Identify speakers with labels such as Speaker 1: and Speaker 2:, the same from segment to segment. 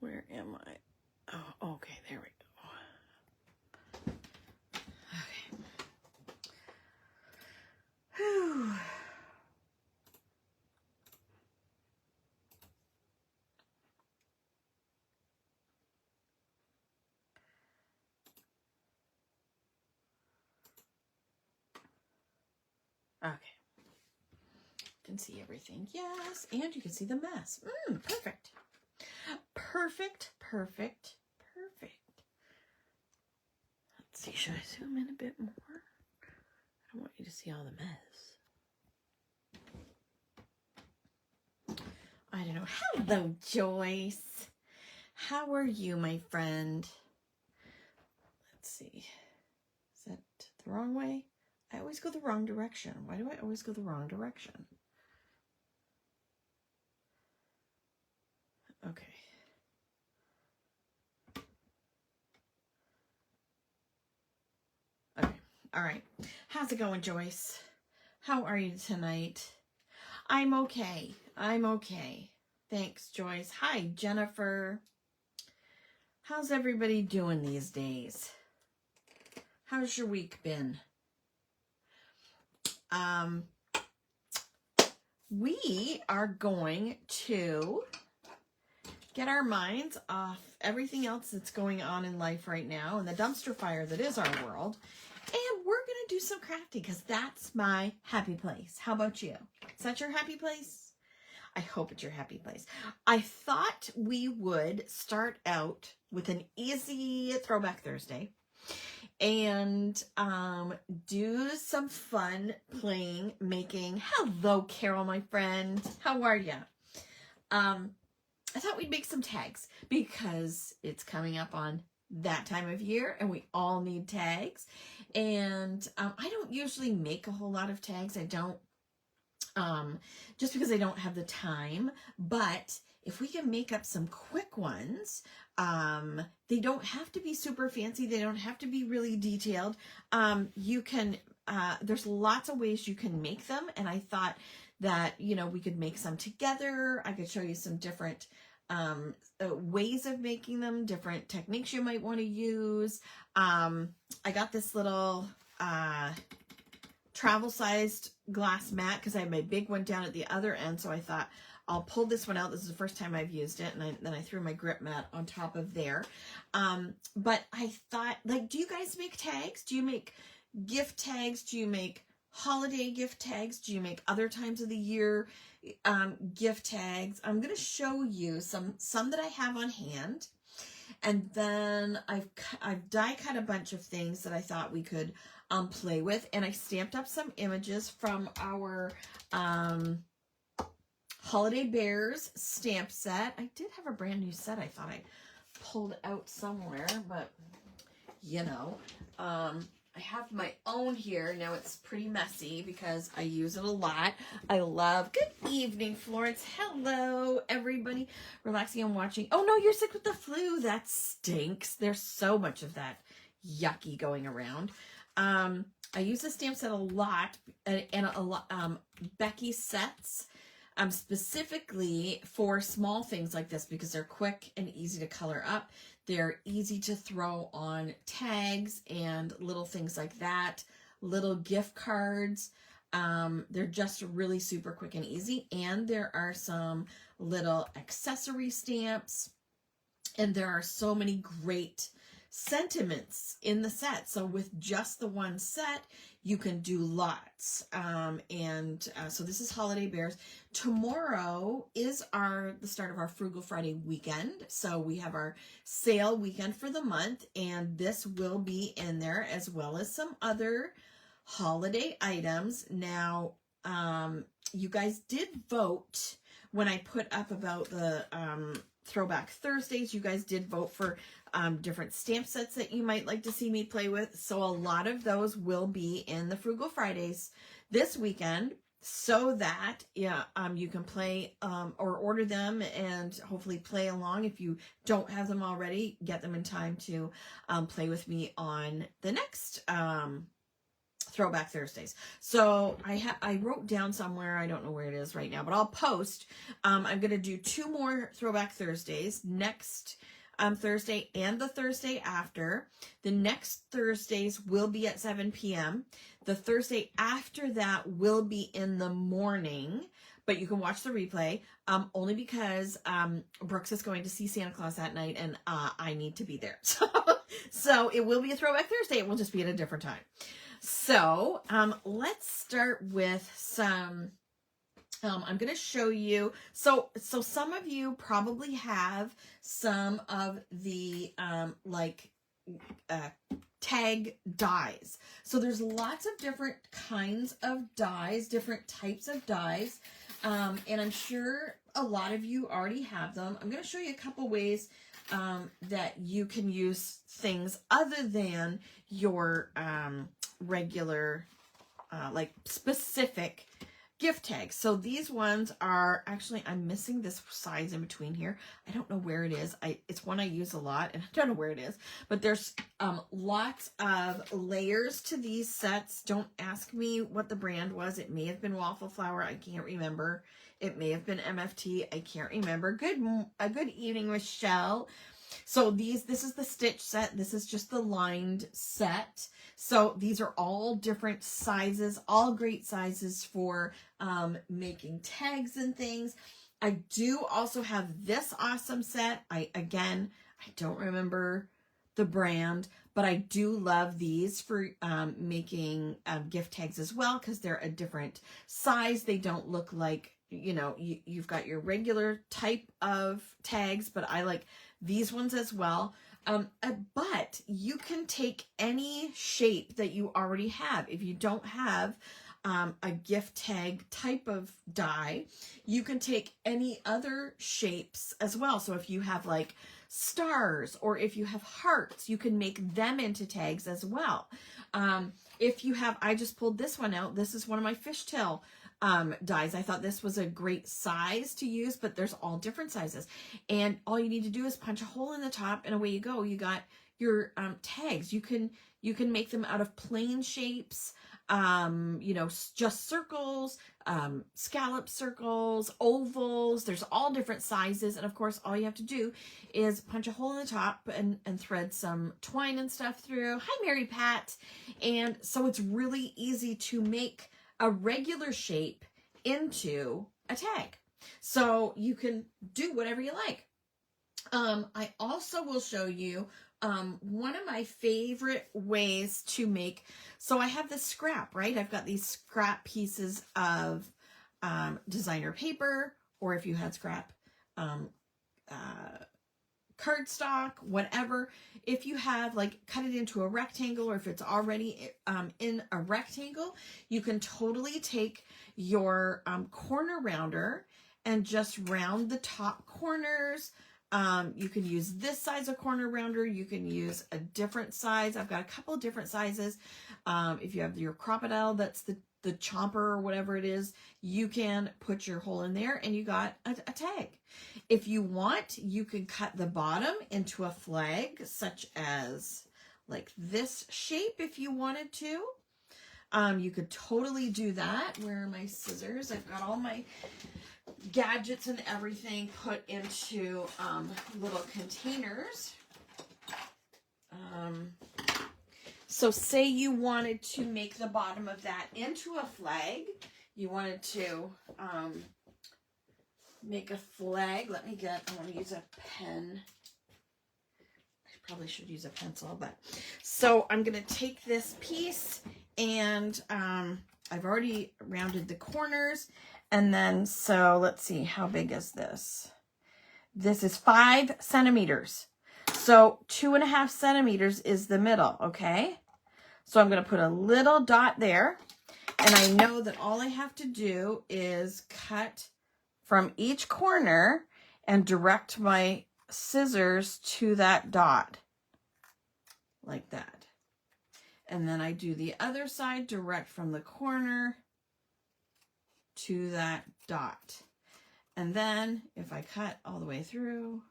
Speaker 1: Where am I? Oh, okay, there we go. Okay. Whew. Okay. You can see everything. Yes, and you can see the mess. Perfect. Perfect, perfect, perfect. Let's see, should I zoom in a bit more? I don't want you to see all the mess. I don't know. Hello, Joyce. How are you, my friend? Let's see. Is that the wrong way? I always go the wrong direction. Why do I always go the wrong direction? Okay. Okay. All right. How's it going, Joyce? How are you tonight? I'm okay. I'm okay. Thanks, Joyce. Hi, Jennifer. How's everybody doing these days? How's your week been? We are going to get our minds off everything else that's going on in life right now and the dumpster fire that is our world. And we're going to do some crafting because that's my happy place. How about you? Is that your happy place? I hope it's your happy place. I thought we would start out with an easy Throwback Thursday and do some fun playing, making. Hello, Carol, my friend. How are you? I thought we'd make some tags because it's coming up on that time of year and we all need tags. And I don't usually make a whole lot of tags. I don't, just because I don't have the time. But if we can make up some quick ones, they don't have to be super fancy. They don't have to be really detailed. You can, there's lots of ways you can make them. And I thought that, you know, we could make some together. I could show you some different ways of making them, different techniques you might want to use. I got this little travel-sized glass mat because I had my big one down at the other end. So I thought I'll pull this one out. This is the first time I've used it. And then I threw my grip mat on top of there. But I thought, like, do you guys make tags? Do you make gift tags? Do you make holiday gift tags? Do you make other times of the year gift tags? I'm going to show you some that I have on hand. And then I've die cut a bunch of things that I thought we could play with. And I stamped up some images from our Holiday Bears stamp set. I did have a brand new set I thought I pulled out somewhere, but you know, I have my own here. Now it's pretty messy because I use it a lot. I love, good evening, Florence. Hello, everybody. Relaxing and watching. Oh no, you're sick with the flu. That stinks. There's so much of that yucky going around. I use the stamp set a lot and a lot, Becky sets, specifically for small things like this because they're quick and easy to color up. They're easy to throw on tags and little things like that, little gift cards. They're just really super quick and easy. And there are some little accessory stamps. And there are so many great sentiments in the set. So with just the one set, you can do lots. So this is Holiday Bears. Tomorrow is the start of our Frugal Friday weekend. So we have our sale weekend for the month, and this will be in there as well as some other holiday items. Now, you guys did vote when I put up about the Throwback Thursdays. You guys did vote for different stamp sets that you might like to see me play with. So a lot of those will be in the Frugal Fridays this weekend so that you can play or order them and hopefully play along. If you don't have them already, get them in time to play with me on the next Throwback Thursdays. So I wrote down somewhere, I don't know where it is right now, but I'll post. I'm going to do 2 more Throwback Thursdays next Thursday and the Thursday after. The next Thursdays will be at 7 p.m. The Thursday after that will be in the morning, but you can watch the replay only because Brooks is going to see Santa Claus that night, and I need to be there. So it will be a Throwback Thursday. It will just be at a different time. So let's start with some, I'm going to show you. So some of you probably have some of the tag dies. So there's lots of different kinds of dies, different types of dies. And I'm sure a lot of you already have them. I'm going to show you a couple ways that you can use things other than your regular, like specific gift tags. So these ones are actually, I'm missing this size in between here. I don't know where it is. It's one I use a lot and I don't know where it is, but there's lots of layers to these sets. Don't ask me what the brand was. It may have been Waffle Flower. I can't remember. It may have been MFT. I can't remember. Good evening, Michelle. So this is the stitch set. This is just the lined set. So these are all different sizes, all great sizes for making tags and things. I do also have this awesome set. I don't remember the brand, but I do love these for making gift tags as well, because they're a different size. They don't look like, you know, you've got your regular type of tags, but I like these ones as well. But you can take any shape that you already have. If you don't have a gift tag type of die, you can take any other shapes as well. So if you have like stars, or if you have hearts, you can make them into tags as well. If you have, I just pulled this one out. This is one of my fishtail dies. I thought this was a great size to use, but there's all different sizes, and all you need to do is punch a hole in the top and away you go. You got your tags. You can make them out of plain shapes, you know, just circles, scallop circles, ovals. There's all different sizes, and of course all you have to do is punch a hole in the top and thread some twine and stuff through. Hi Mary Pat. And so it's really easy to make a regular shape into a tag. So you can do whatever you like. I also will show you one of my favorite ways to make, so I have this scrap, right? I've got these scrap pieces of designer paper, or if you had scrap cardstock, whatever. If you have, like, cut it into a rectangle, or if it's already in a rectangle, you can totally take your corner rounder and just round the top corners. You can use this size of corner rounder. You can use a different size. I've got a couple of different sizes. If you have your crocodile, that's the chomper or whatever it is, you can put your hole in there and you got a tag. If you want, you can cut the bottom into a flag, such as like this shape if you wanted to. You could totally do that. Where are my scissors? I've got all my gadgets and everything put into little containers. So say you wanted to make the bottom of that into a flag. You wanted to make a flag. I want to use a pen. I probably should use a pencil, but so I'm going to take this piece, and I've already rounded the corners. And then, so let's see, how big is this? This is 5 centimeters. So 2.5 centimeters is the middle, okay? So I'm going to put a little dot there. And I know that all I have to do is cut from each corner and direct my scissors to that dot. Like that. And then I do the other side, direct from the corner to that dot. And then if I cut all the way through,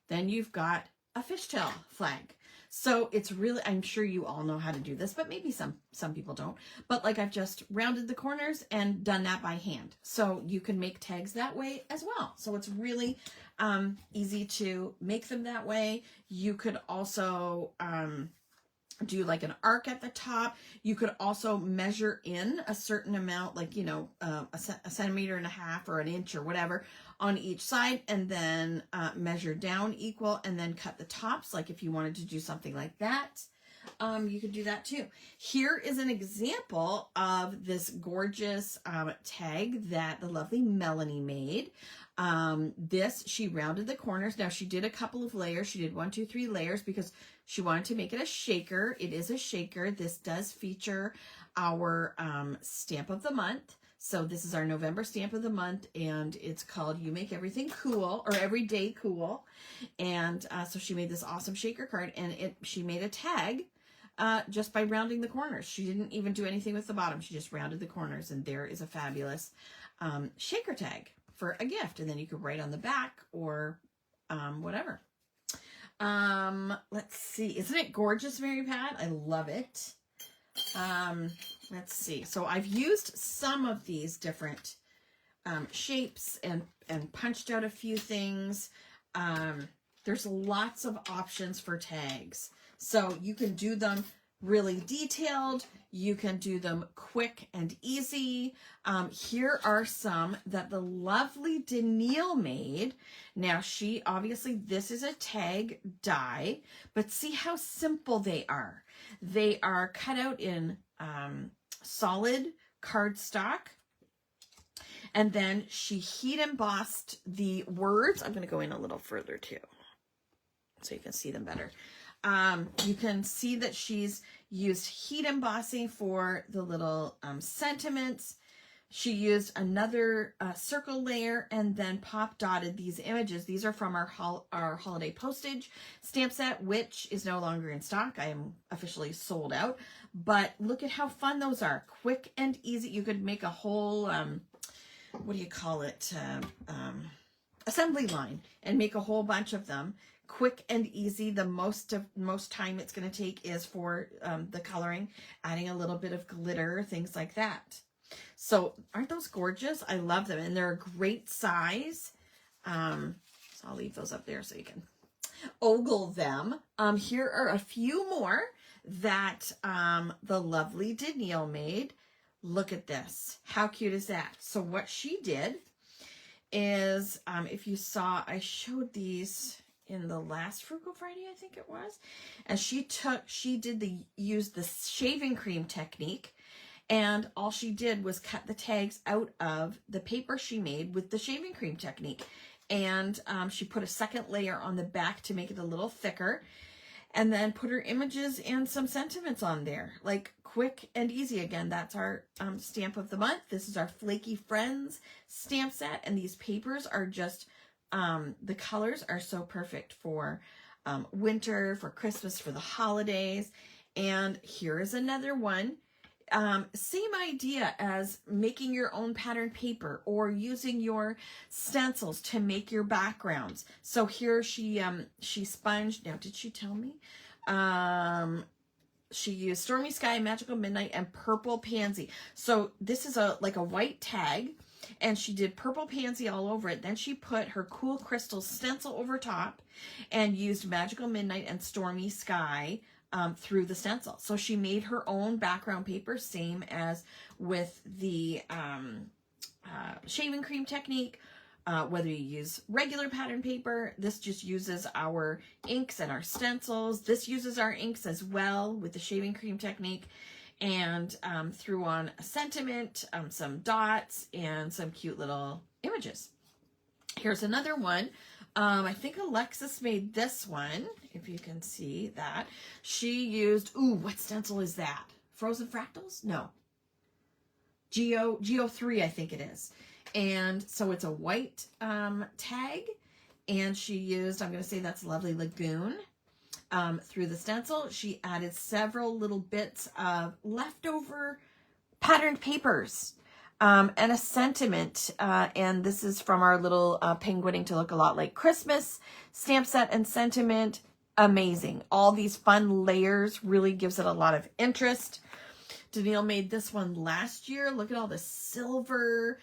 Speaker 1: then you've got a fishtail flag. So it's really, I'm sure you all know how to do this, but maybe some people don't. But like I've just rounded the corners and done that by hand. So you can make tags that way as well. So it's really easy to make them that way. You could also do like an arc at the top. You could also measure in a certain amount, like, you know, a centimeter and a half or an inch or whatever on each side, and then measure down equal, and then cut the tops. Like if you wanted to do something like that, you could do that too. Here is an example of this gorgeous tag that the lovely Melanie made. She rounded the corners. Now she did a couple of layers. She did 1, 2, 3 layers because she wanted to make it a shaker. It is a shaker. This does feature our stamp of the month. So this is our November stamp of the month, and it's called You Make Everything Cool, or Everyday Cool. And so she made this awesome shaker card, and she made a tag just by rounding the corners. She didn't even do anything with the bottom. She just rounded the corners, and there is a fabulous shaker tag for a gift. And then you could write on the back or whatever. Let's see. Isn't it gorgeous, Mary Pat? I love it. Let's see. So I've used some of these different shapes and punched out a few things. There's lots of options for tags. So you can do them really detailed. You can do them quick and easy. Here are some that the lovely Danielle made. Now this is a tag die, but see how simple they are. They are cut out in solid cardstock, and then she heat embossed the words. I'm going to go in a little further too, so you can see them better. You can see that she's used heat embossing for the little sentiments. She used another circle layer and then pop dotted these images. These are from our holiday postage stamp set, which is no longer in stock. I am officially sold out. But look at how fun those are. Quick and easy. You could make a whole, what do you call it? Assembly line and make a whole bunch of them. Quick and easy. The most time it's going to take is for the coloring, adding a little bit of glitter, things like that. So aren't those gorgeous? I love them, and they're a great size. So I'll leave those up there so you can ogle them. Here are a few more that the lovely Danielle made. Look at this. How cute is that? So what she did is, if you saw, I showed these in the last Frugal Friday, I think it was. And used the shaving cream technique. And all she did was cut the tags out of the paper she made with the shaving cream technique. And she put a second layer on the back to make it a little thicker. And then put her images and some sentiments on there. Like quick and easy. Again, that's our stamp of the month. This is our Flaky Friends stamp set. And these papers are just, the colors are so perfect for winter, for Christmas, for the holidays. And here is another one. Same idea as making your own pattern paper or using your stencils to make your backgrounds. So here she sponged. Now, did she tell me? She used Stormy Sky, Magical Midnight, and Purple Pansy. So this is like a white tag, and she did Purple Pansy all over it. Then she put her Cool Crystal stencil over top and used Magical Midnight and Stormy Sky through the stencil. So she made her own background paper, same as with the shaving cream technique. Whether you use regular pattern paper, this just uses our inks and our stencils. This uses our inks as well with the shaving cream technique, and threw on a sentiment, some dots, and some cute little images. Here's another one. I think Alexis made this one, if you can see that. She used, what stencil is that? Frozen Fractals? No. Geo 3, I think it is. And so it's a white tag, and she used, I'm going to say that's Lovely Lagoon, through the stencil. She added several little bits of leftover patterned papers. And a sentiment, and this is from our little penguining to look a lot like Christmas stamp set and sentiment. amazing. All these fun layers really gives it a lot of interest. Danielle made this one last year. Look at all the silver.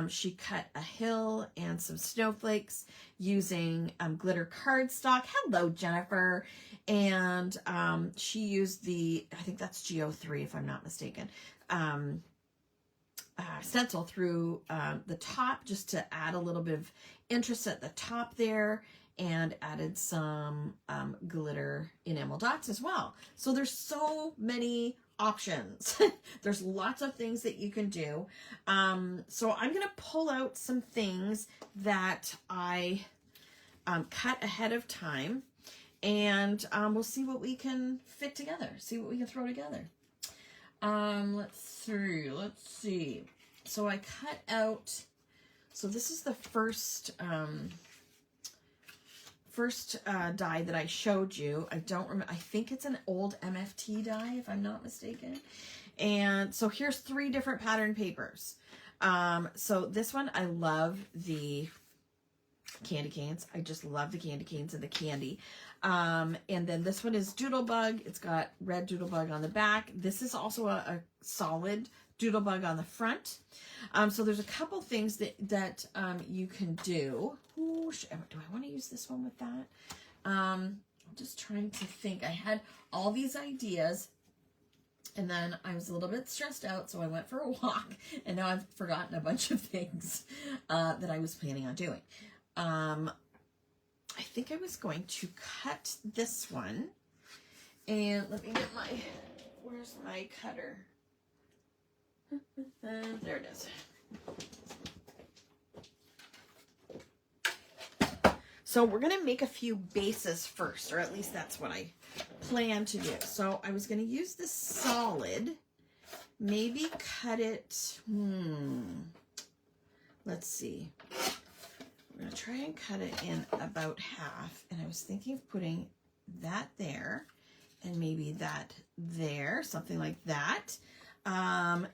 Speaker 1: She cut a hill and some snowflakes using glitter cardstock. Hello, Jennifer. And she used the, I think that's GO3 if I'm not mistaken, stencil through the top just to add a little bit of interest at the top there, and added some glitter enamel dots as well. So there's so many options. There's lots of things that you can do. So I'm going to pull out some things that I cut ahead of time, and we'll see what we can fit together, see what we can throw together. Let's see. So I cut out, so this is the first die that I showed you. I don't remember, I think it's an old MFT die if I'm not mistaken. And so here's 3 different pattern papers. So this one, I love the candy canes. I just love the candy canes and the candy. And then this one is Doodlebug. It's got red Doodlebug on the back. This is also a solid Doodlebug on the front. So there's a couple things that you can do. Ooh, do I want to use this one with that? I'm just trying to think. I had all these ideas, and then I was a little bit stressed out, so I went for a walk, and now I've forgotten a bunch of things that I was planning on doing. I think I was going to cut this one, and let me get where's my cutter? There it is. So we're going to make a few bases first, or at least that's what I plan to do. So I was going to use this solid, maybe cut it, let's see. We're going to try and cut it in about half, and I was thinking of putting that there, and maybe that there, something like that.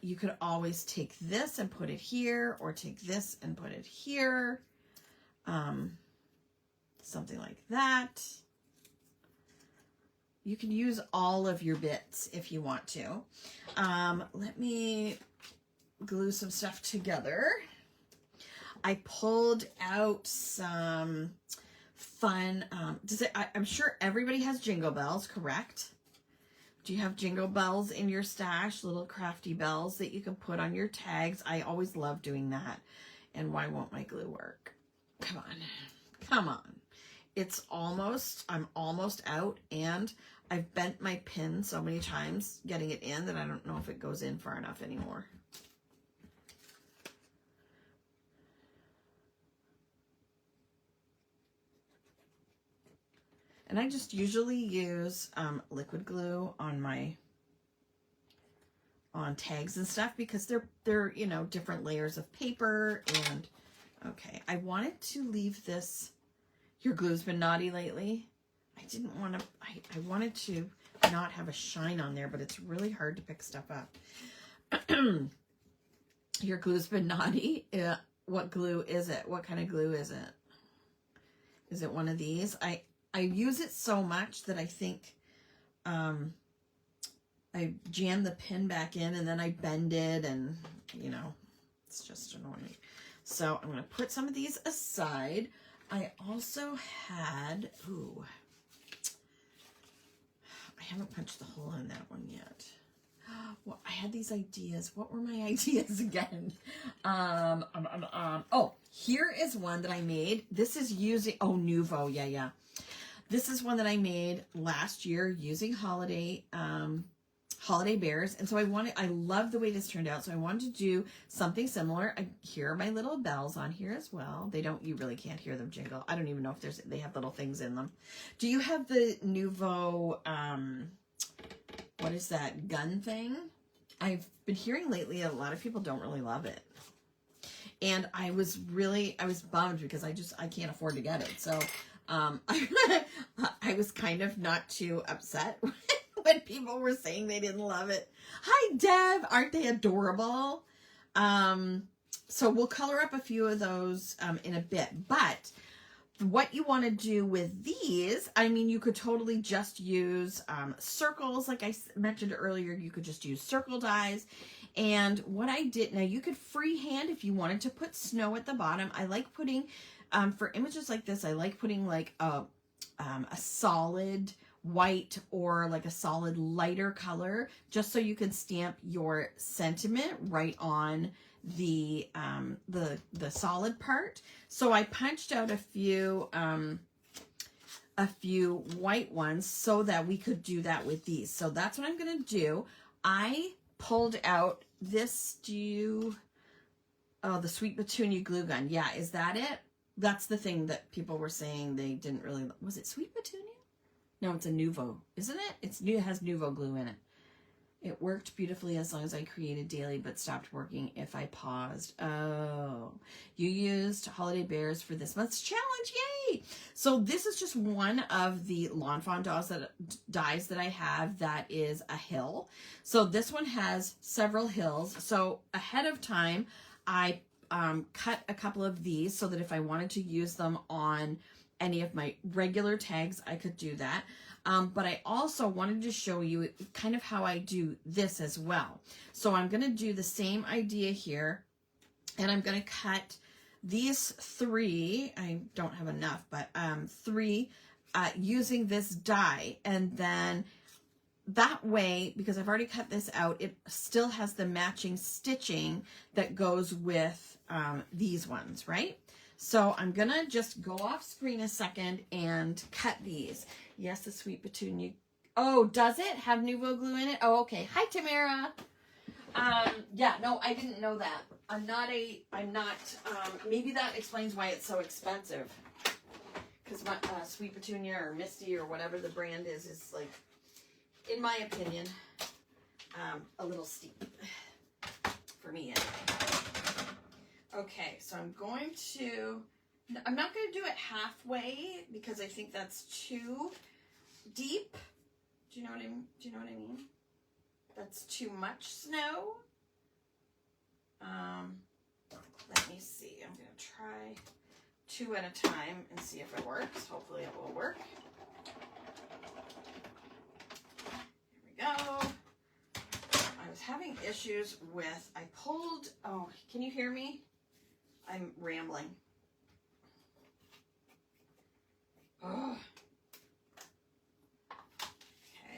Speaker 1: You could always take this and put it here, or take this and put it here. Something like that. You can use all of your bits if you want to. Let me glue some stuff together. I pulled out some fun, I'm sure everybody has jingle bells, correct? Do you have jingle bells in your stash? Little crafty bells that you can put on your tags. I always love doing that. And why won't my glue work? Come on. Come on. I'm almost out, and I've bent my pin so many times getting it in that I don't know if it goes in far enough anymore. And I just usually use liquid glue on tags and stuff, because they're you know, different layers of paper. And okay, I wanted to leave this. Your glue's been naughty lately. I wanted to not have a shine on there, but it's really hard to pick stuff up. Your glue's been naughty. What glue is it? What kind of glue is it? Is it one of these? I use it so much that I think I jam the pin back in, and then I bend it, and you know, it's just annoying. So I'm going to put some of these aside. I also had, I haven't punched the hole in that one yet. Well, I had these ideas. What were my ideas again? Oh, here is one that I made. This is using, Nuvo, yeah. This is one that I made last year using holiday bears. And so I love the way this turned out. So I wanted to do something similar. Here are my little bells on here as well. You really can't hear them jingle. I don't even know if they have little things in them. Do you have the Nuvo, what is that, gun thing? I've been hearing lately a lot of people don't really love it. And I was bummed because I can't afford to get it. So I was kind of not too upset when people were saying they didn't love it. Hi, Deb. Aren't they adorable? So we'll color up a few of those in a bit. But what you want to do with these, I mean, you could totally just use circles. Like I mentioned earlier, you could just use circle dies. And what I did, now you could freehand if you wanted to put snow at the bottom. I like putting, for images like this, I like putting like a solid white or like a solid lighter color, just so you can stamp your sentiment right on the solid part. So I punched out a few white ones so that we could do that with these. So that's what I'm going to do. I pulled out this, oh, the Sweet Petunia glue gun. Yeah, is that it? That's the thing that people were saying they didn't really, was it Sweet Petunia? No, it's a Nuvo, isn't it? It has Nuvo glue in it. It worked beautifully as long as I created daily, but stopped working if I paused. Oh, you used Holiday Bears for this month's challenge. Yay! So this is just one of the Lawn Fawn dies that I have that is a hill. So this one has several hills. So ahead of time, I cut a couple of these so that if I wanted to use them on any of my regular tags, I could do that. But I also wanted to show you kind of how I do this as well. So I'm going to do the same idea here, and I'm going to cut these three, I don't have enough, but three using this die. And then that way, because I've already cut this out, it still has the matching stitching that goes with these ones, right? So I'm going to just go off screen a second and cut these. Yes, the Sweet Petunia. Oh, does it have Nuvo glue in it? Oh, okay. Hi, Tamara. Yeah, no, I didn't know that. Maybe that explains why it's so expensive. Because my Sweet Petunia or Misty or whatever the brand is like, in my opinion, a little steep. For me, anyway. Okay, so I'm not going to do it halfway because I think that's too deep. Do you know what I mean? That's too much snow. Let me see. I'm going to try 2 at a time and see if it works. Hopefully it will work. Here we go. I was having issues with, oh, can you hear me? I'm rambling. Oh.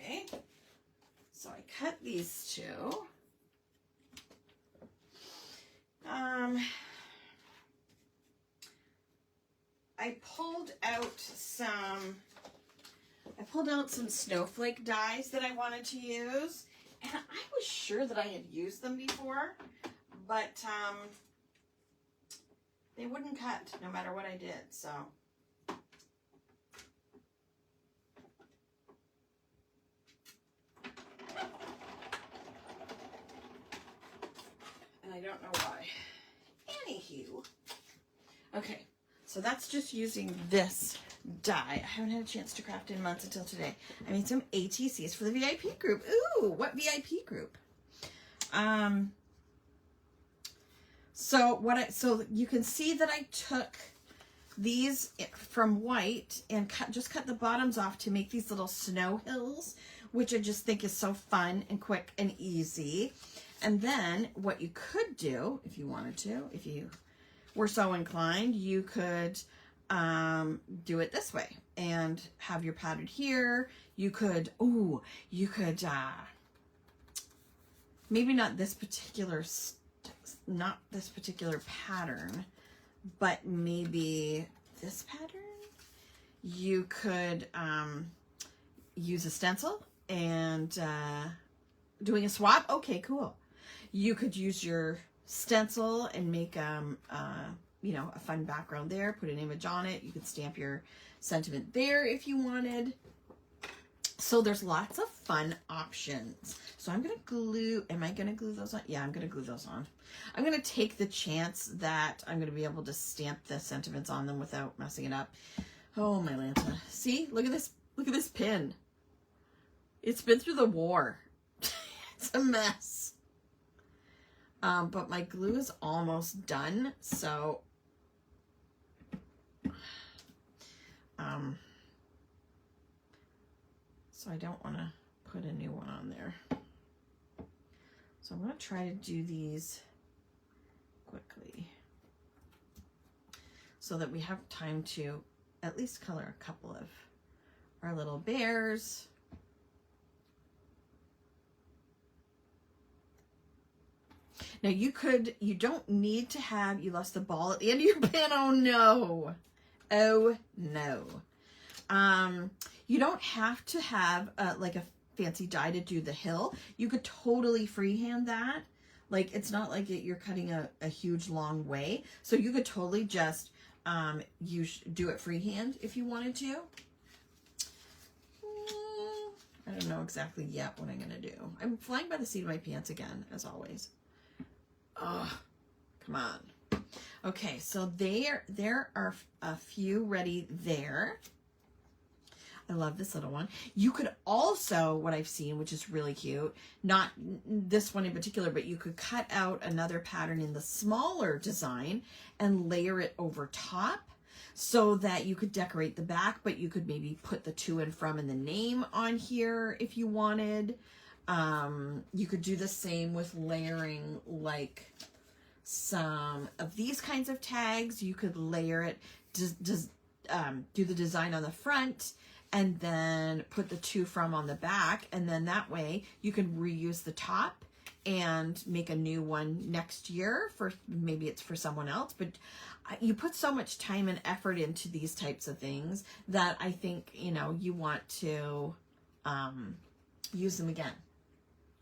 Speaker 1: Okay. So I cut these two. I pulled out some snowflake dies that I wanted to use, and I was sure that I had used them before, but they wouldn't cut no matter what I did, so. And I don't know why. Anywho. Okay, so that's just using this die. I haven't had a chance to craft in months until today. I made some ATCs for the VIP group. Ooh, what VIP group? So you can see that I took these from white and just cut the bottoms off to make these little snow hills, which I just think is so fun and quick and easy. And then what you could do, if you wanted to, if you were so inclined, you could do it this way and have your pattern here. You could, maybe not this particular pattern, but maybe this pattern. You could use a stencil and doing a swap. Okay, cool. You could use your stencil and make you know, a fun background there, put an image on it. You could stamp your sentiment there if you wanted. So there's lots of fun options. So I'm going to glue, am I going to glue those on? Yeah, I'm going to glue those on. I'm going to take the chance that I'm going to be able to stamp the sentiments on them without messing it up. Oh, my Lanta. See, look at this pin. It's been through the war. It's a mess. But my glue is almost done, so So I don't want to put a new one on there. So I'm going to try to do these quickly so that we have time to at least color a couple of our little bears. Now you don't need to have, you lost the ball at the end of your pen. Oh no. Oh no. You don't have to have like a fancy die to do the hill. You could totally freehand that. Like, it's not like you're cutting a huge long way. So you could totally just do it freehand if you wanted to. I don't know exactly yet what I'm going to do. I'm flying by the seat of my pants again, as always. Oh, come on. Okay, so there are a few ready there. I love this little one. You could also, what I've seen, which is really cute, not this one in particular, but you could cut out another pattern in the smaller design and layer it over top so that you could decorate the back, but you could maybe put the to and from and the name on here if you wanted. You could do the same with layering like some of these kinds of tags. You could layer it, do the design on the front and then put the to from on the back, and then that way you can reuse the top and make a new one next year for, maybe it's for someone else, but you put so much time and effort into these types of things that I think, you know, you want to use them again.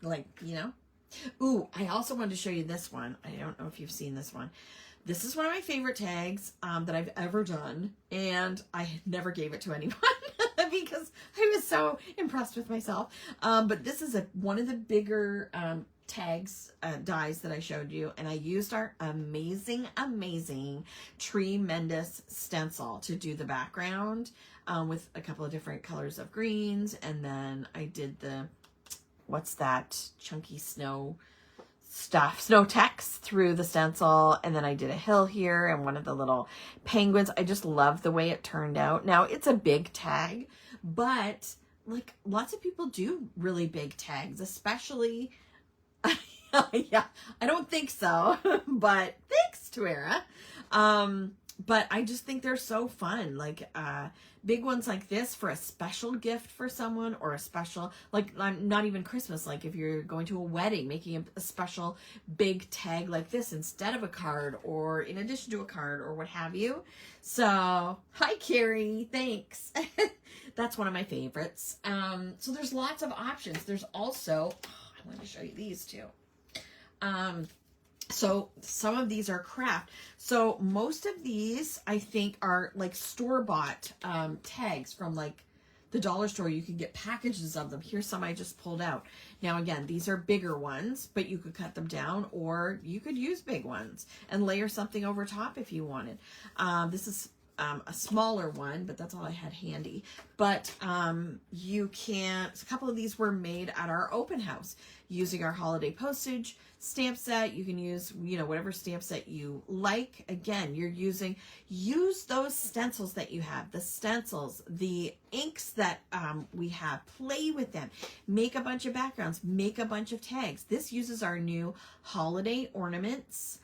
Speaker 1: Like, you know. Ooh, I also wanted to show you this one. I don't know if you've seen this one. This is one of my favorite tags that I've ever done, and I never gave it to anyone because I was so impressed with myself. But this is one of the bigger tags, dies that I showed you, and I used our amazing Tree-mendous stencil to do the background with a couple of different colors of greens, and then I did the, what's that chunky snow stuff, snow text through the stencil, and then I did a hill here and one of the little penguins. I just love the way it turned out. Now it's a big tag, but like lots of people do really big tags, especially yeah, I don't think so, but thanks, Tuera. But I just think they're so fun. Like big ones like this for a special gift for someone, or a special, like not even Christmas, like if you're going to a wedding, making a special big tag like this instead of a card, or in addition to a card, or what have you. So hi Carrie, thanks. That's one of my favorites. So there's lots of options. There's also, I want to show you these too. So some of these are craft. So most of these I think are like store-bought tags from like the dollar store. You can get packages of them. Here's some I just pulled out. Now again, these are bigger ones, but you could cut them down, or you could use big ones and layer something over top if you wanted. This is a smaller one, but that's all I had handy. But you can, a couple of these were made at our open house using our holiday postage stamp set. You can use, you know, whatever stamp set you like. Again, use those stencils that you have, the stencils, the inks that we have, play with them, make a bunch of backgrounds, make a bunch of tags. This uses our new holiday ornaments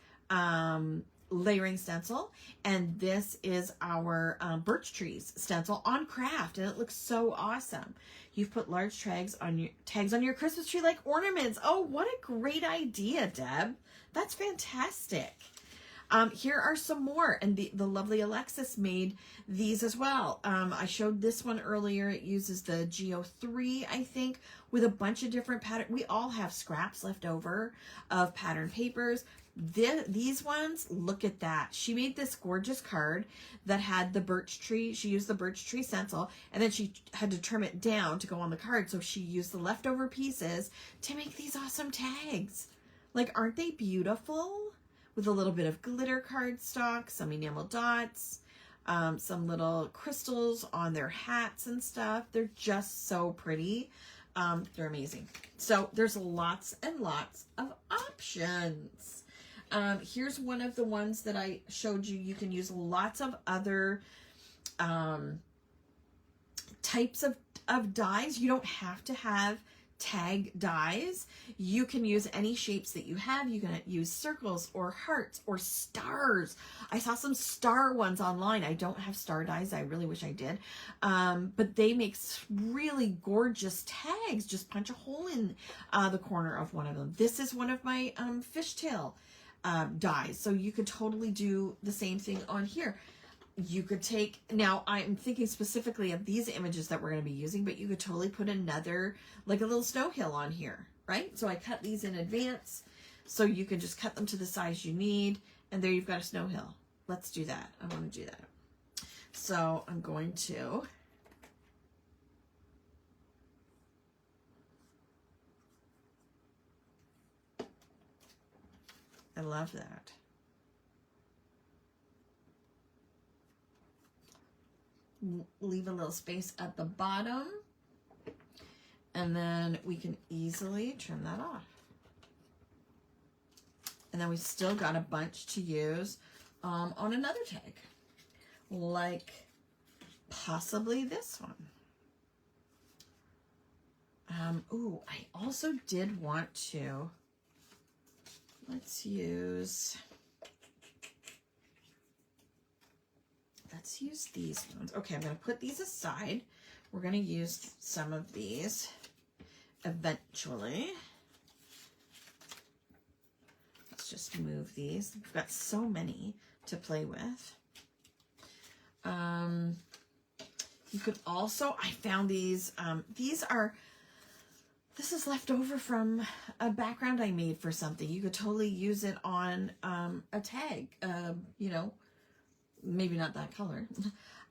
Speaker 1: layering stencil, and this is our birch trees stencil on craft, and it looks so awesome. You've put large tags on your Christmas tree like ornaments. Oh, what a great idea, Deb. That's fantastic. Here are some more, and the lovely Alexis made these as well. I showed this one earlier. It uses the Geo3, I think, with a bunch of different patterns. We all have scraps left over of pattern papers. These ones, look at that. She made this gorgeous card that had the birch tree. She used the birch tree stencil, and then she had to trim it down to go on the card. So she used the leftover pieces to make these awesome tags. Like, aren't they beautiful? With a little bit of glitter cardstock, some enamel dots, some little crystals on their hats and stuff. They're just so pretty. They're amazing. So there's lots and lots of options. Here's one of the ones that I showed you. You can use lots of other types of dies. You don't have to have tag dies. You can use any shapes that you have. You can use circles or hearts or stars. I saw some star ones online. I don't have star dies. I really wish I did. But they make really gorgeous tags. Just punch a hole in the corner of one of them. This is one of my fishtail dies. So you could totally do the same thing on here. You could take, now I'm thinking specifically of these images that we're going to be using, but you could totally put another, like a little snow hill on here, right? So I cut these in advance, so you can just cut them to the size you need, and there you've got a snow hill. Let's do that. I want to do that. So I'm going to I love that. Leave a little space at the bottom, and then we can easily trim that off. And then we still got a bunch to use on another tag, like possibly this one. Ooh, I also did want to, let's use these ones. Okay, I'm going to put these aside. We're going to use some of these eventually. Let's just move these. We've got so many to play with. You could also, I found these. This is left over from a background I made for something. You could totally use it on a tag, you know, maybe not that color.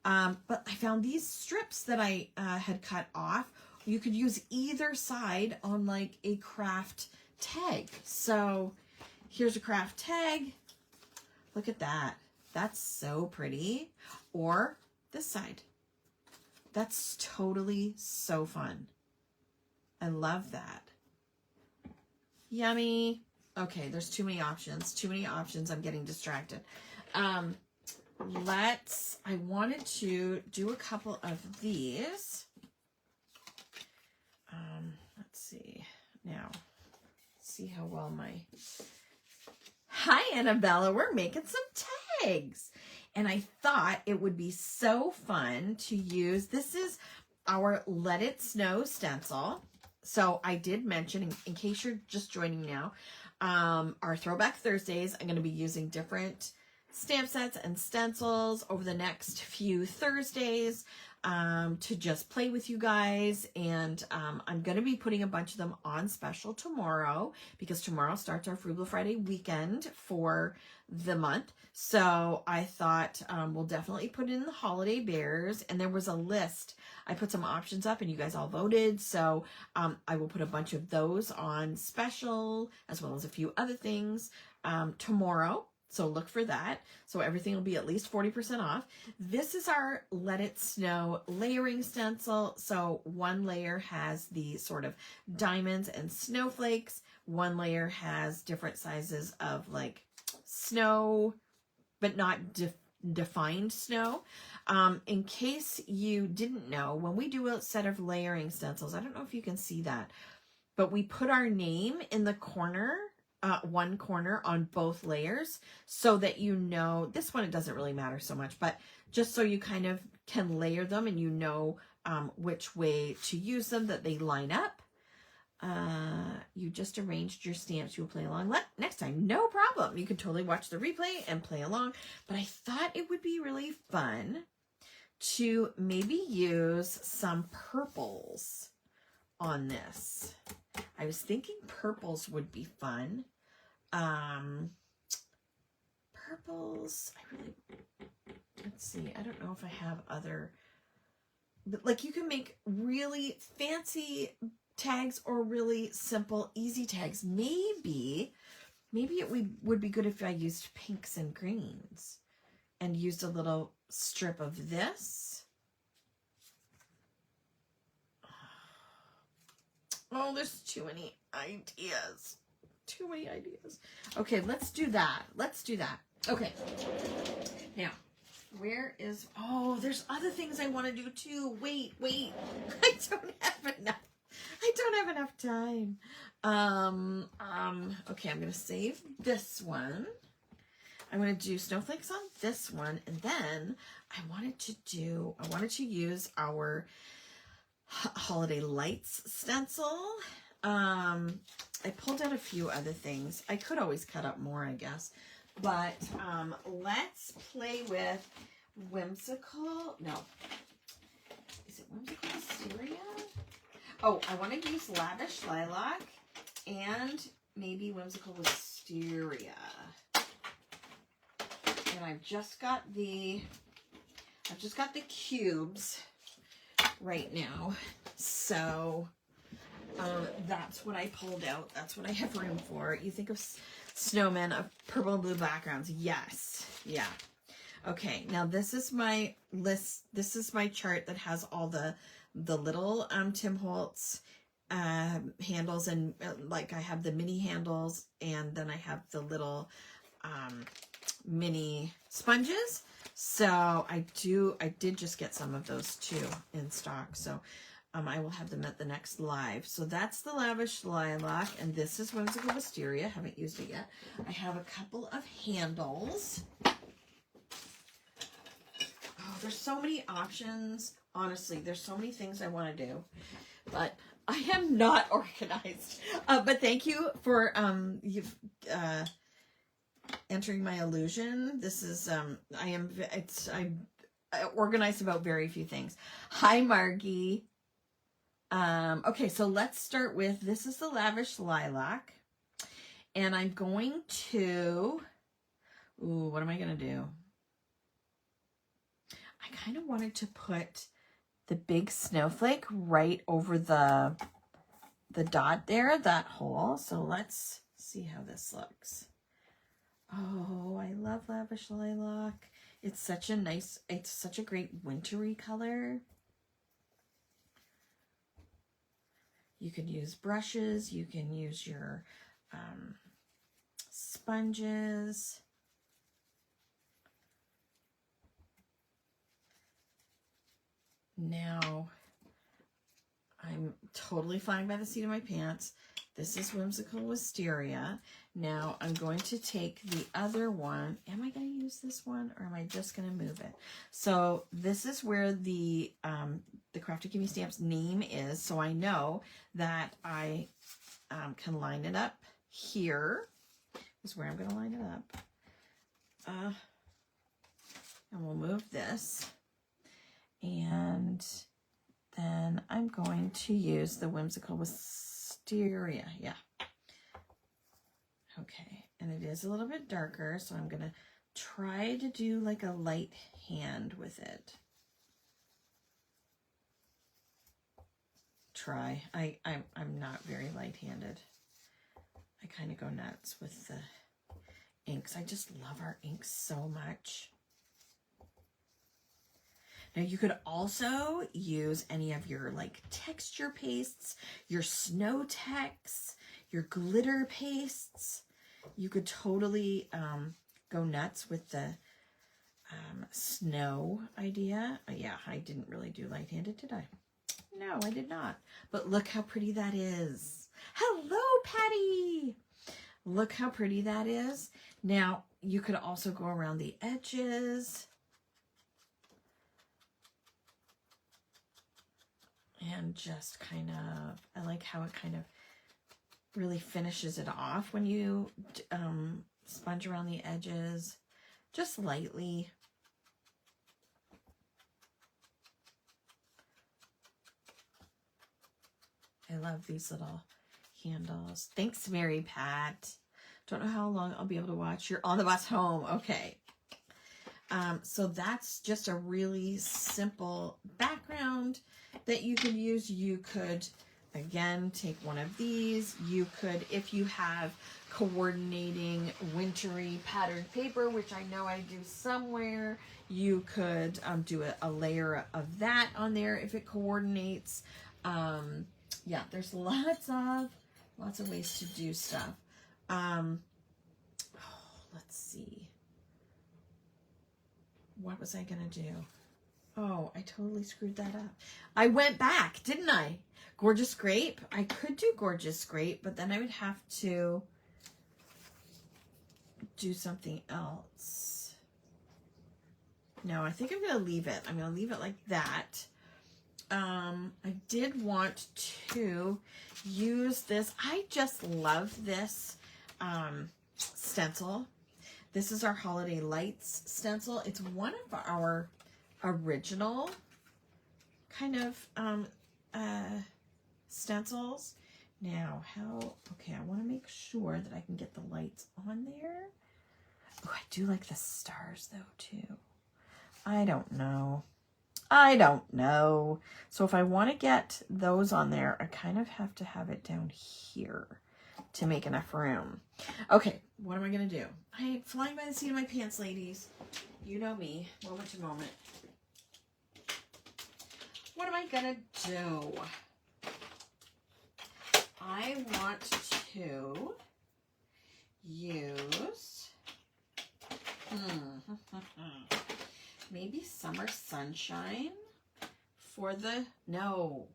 Speaker 1: But I found these strips that I had cut off. You could use either side on like a craft tag. So here's a craft tag. Look at that. That's so pretty. Or this side. That's totally so fun. I love that. Yummy. Okay, there's too many options. Too many options. I'm getting distracted. I wanted to do a couple of these. Let's see. Now, see how well Hi, Annabella. We're making some tags. And I thought it would be so fun to use. This is our Let It Snow stencil. So I did mention, in case you're just joining now, our Throwback Thursdays, I'm going to be using different stamp sets and stencils over the next few Thursdays to just play with you guys. And I'm going to be putting a bunch of them on special tomorrow, because tomorrow starts our Frugal Friday weekend for the month. So I thought we'll definitely put in the holiday bears. And there was a list. I put some options up and you guys all voted. So I will put a bunch of those on special, as well as a few other things tomorrow. So look for that. So everything will be at least 40% off. This is our Let It Snow layering stencil. So one layer has the sort of diamonds and snowflakes. One layer has different sizes of like snow, but not defined snow. In case you didn't know, when we do a set of layering stencils, I don't know if you can see that, but we put our name in the corner, one corner on both layers, so that you know, this one it doesn't really matter so much, but just so you kind of can layer them and you know which way to use them, that they line up. You just arranged your stamps. You'll play along next time. No problem. You can totally watch the replay and play along. But I thought it would be really fun to maybe use some purples on this. I was thinking purples would be fun. Purples, let's see. I don't know if I have other, but like you can make really fancy tags or really simple, easy tags. Maybe it would be good if I used pinks and greens and used a little strip of this. Oh, there's too many ideas. Too many ideas. Okay, let's do that. Okay. Now, Where is, oh, there's other things I want to do too. Wait. I don't have enough time. Okay, I'm going to save this one. I'm going to do snowflakes on this one. And then I wanted to use our holiday lights stencil. I pulled out a few other things. I could always cut up more, I guess. But let's play with Whimsical. No. Is it Whimsical Wisteria? Oh, I want to use Lavish Lilac and maybe Whimsical Wisteria. And I've just got the cubes right now. So that's what I pulled out. That's what I have room for. You think of snowmen of purple and blue backgrounds. Yes. Yeah. Okay. Now this is my list. This is my chart that has all the little Tim Holtz handles, and like I have the mini handles, and then I have the little mini sponges. So I did just get some of those too in stock. So I will have them at the next live. So that's the Lavish Lilac, and this is Whimsical Wisteria. Haven't used it yet. I have a couple of handles. Oh, there's so many options. Honestly, there's so many things I want to do, but I am not organized. But thank you for entering my illusion. This is I'm organized about very few things. Hi, Margie. Okay, so let's start with, this is the Lavish Lilac, and I'm going to, what am I going to do? I kind of wanted to put the big snowflake right over the dot there, that hole. So let's see how this looks. Oh, I love Lavish Lilac. It's such a great wintry color. You can use brushes, you can use your sponges. Now, I'm totally flying by the seat of my pants. This is Whimsical Wisteria. Now, I'm going to take the other one. Am I going to use this one, or am I just going to move it? So this is where the Crafted Kimmie Stamps name is. So I know that I can line it up here. Is where I'm going to line it up. And we'll move this. And then I'm going to use the Whimsical Wisteria. Yeah. Okay. And it is a little bit darker, so I'm going to try to do like a light hand with it. I'm not very light-handed. I kind of go nuts with the inks. I just love our inks so much. Now you could also use any of your like texture pastes, your snow tex, your glitter pastes. You could totally go nuts with the snow idea. Yeah, I didn't really do light-handed, did I? No, I did not. But look how pretty that is. Hello, Patty. Look how pretty that is. Now, you could also go around the edges. And just kind of, I like how it kind of really finishes it off when you sponge around the edges, just lightly. I love these little handles. Thanks, Mary Pat. Don't know how long I'll be able to watch. You're on the bus home. Okay. So that's just a really simple background that you could use. You could, again, take one of these. You could, if you have coordinating wintry patterned paper, which I know I do somewhere, you could do a layer of that on there if it coordinates. Yeah, there's lots of ways to do stuff. Let's see. what was I gonna do? Oh, I totally screwed that up. I went back, didn't I? Gorgeous Grape. I could do Gorgeous Grape, but then I would have to do something else. No, I think I'm going to leave it. I'm going to leave it like that. I did want to use this. I just love this stencil. This is our Holiday Lights stencil. It's one of our original kind of stencils. Now, okay, I want to make sure that I can get the lights on there. Oh, I do like the stars though too. I don't know. So if I want to get those on there, I kind of have to have it down here to make enough room. Okay, what am I going to do? I'm flying by the seat of my pants, ladies. You know me, moment to moment. What am I going to do? I want to use maybe Summer Sunshine for the, no,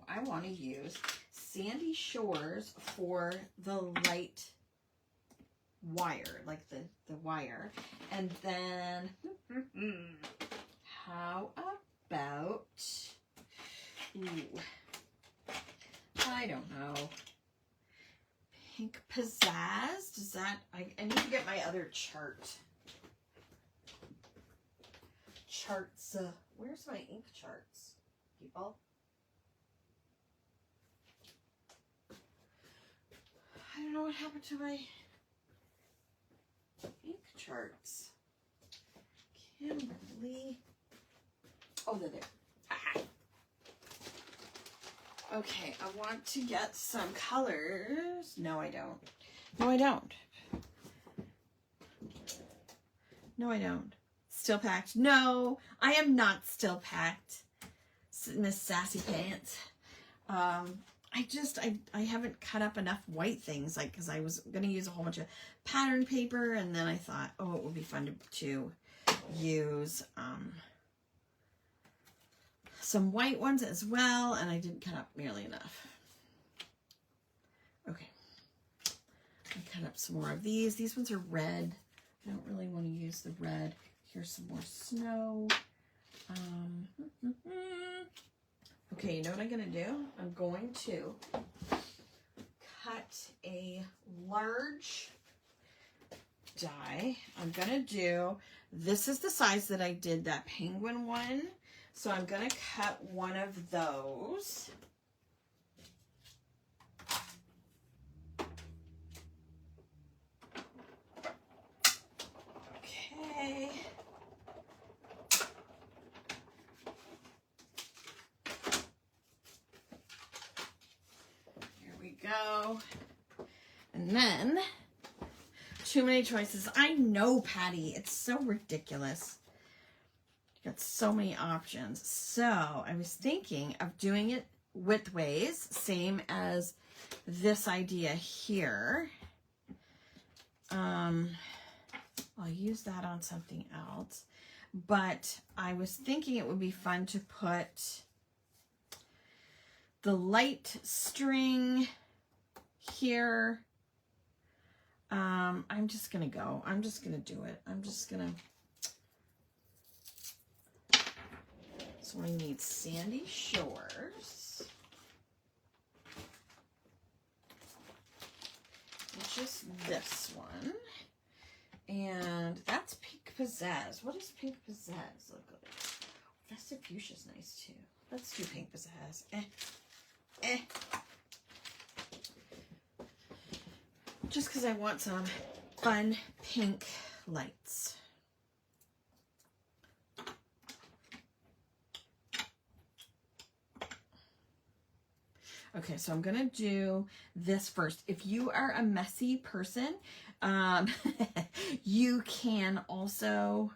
Speaker 1: I want to use Sandy Shores for the light wire, like the wire. And then, how about, I don't know, Pink Pizzazz? Does that, I need to get my other charts. Where's my ink charts, people? I don't know what happened to my ink charts. Kimberly. Oh, they're there. Aha. Okay, I want to get some colors. No, I don't. No, I don't. No, I don't. Still packed. No, I am not still packed, Miss Sassy Pants. I haven't cut up enough white things, like, because I was going to use a whole bunch of pattern paper, and then I thought, oh, it would be fun to use some white ones as well, and I didn't cut up nearly enough. Okay. I cut up some more of these. These ones are red. I don't really want to use the red. Here's some more snow. Okay, you know what I'm going to do? I'm going to cut a large die. I'm going to do, this is the size that I did that penguin one. So I'm going to cut one of those. Okay. Here we go. And then, too many choices. I know, Patty. It's so ridiculous. Got so many options. So I was thinking of doing it widthways, same as this idea here. I'll use that on something else, but I was thinking it would be fun to put the light string here. I'm just gonna go. I'm just gonna do it. I'm just gonna. So I need Sandy Shores, which is this one, and that's Pink Pizzazz. What does Pink Pizzazz look like? Festive Fuchsia's nice too. Let's do Pink Pizzazz. Just because I want some fun pink lights. Okay, so I'm going to do this first. If you are a messy person, you can also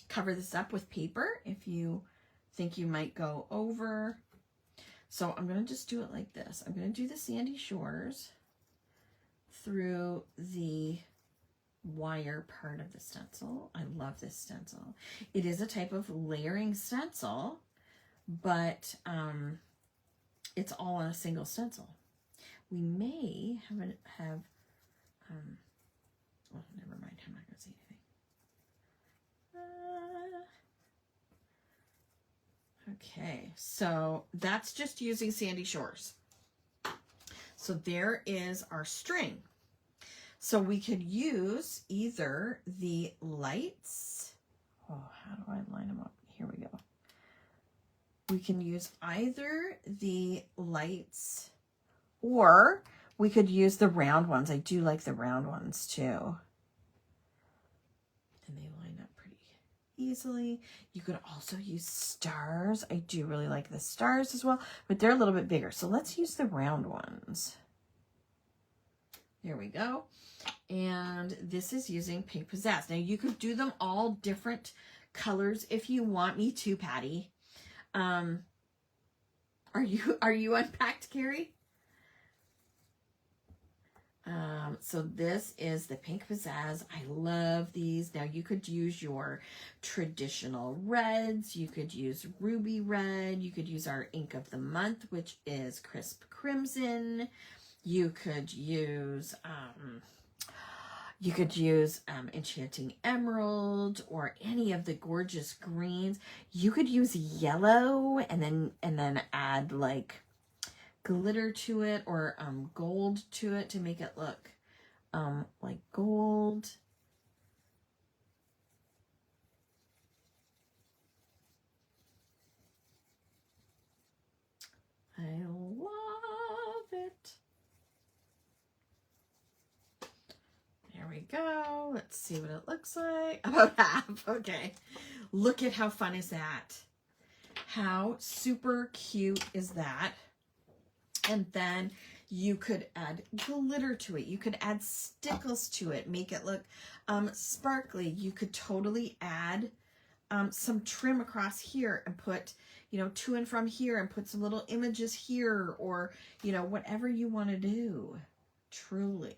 Speaker 1: cover this up with paper if you think you might go over. So I'm going to just do it like this. I'm going to do the Sandy Shores through the wire part of the stencil. I love this stencil. It is a type of layering stencil, but it's all on a single stencil. We may have well, never mind, I'm not going to say anything. Okay, so that's just using Sandy Shores. So there is our string. So we could use either the lights. Oh, how do I line them up? Here we go. We can use either the lights, or we could use the round ones. I do like the round ones too. And they line up pretty easily. You could also use stars. I do really like the stars as well, but they're a little bit bigger. So let's use the round ones. There we go. And this is using Pink Pizzazz. Now you could do them all different colors if you want. Me too, Patty. Are you unpacked, Carrie? So this is the Pink Pizzazz. I love these. Now you could use your traditional reds. You could use ruby red. You could use our ink of the month, which is crisp crimson. You could use enchanting emerald, or any of the gorgeous greens. You could use yellow and then add like glitter to it, or gold to it to make it look like gold. I love it. There we go. Let's see what it looks like. About half. Okay. Look at how fun is that? How super cute is that? And then you could add glitter to it. You could add stickles to it. Make it look sparkly. You could totally add some trim across here and put, you know, to and from here, and put some little images here, or, you know, whatever you want to do. Truly.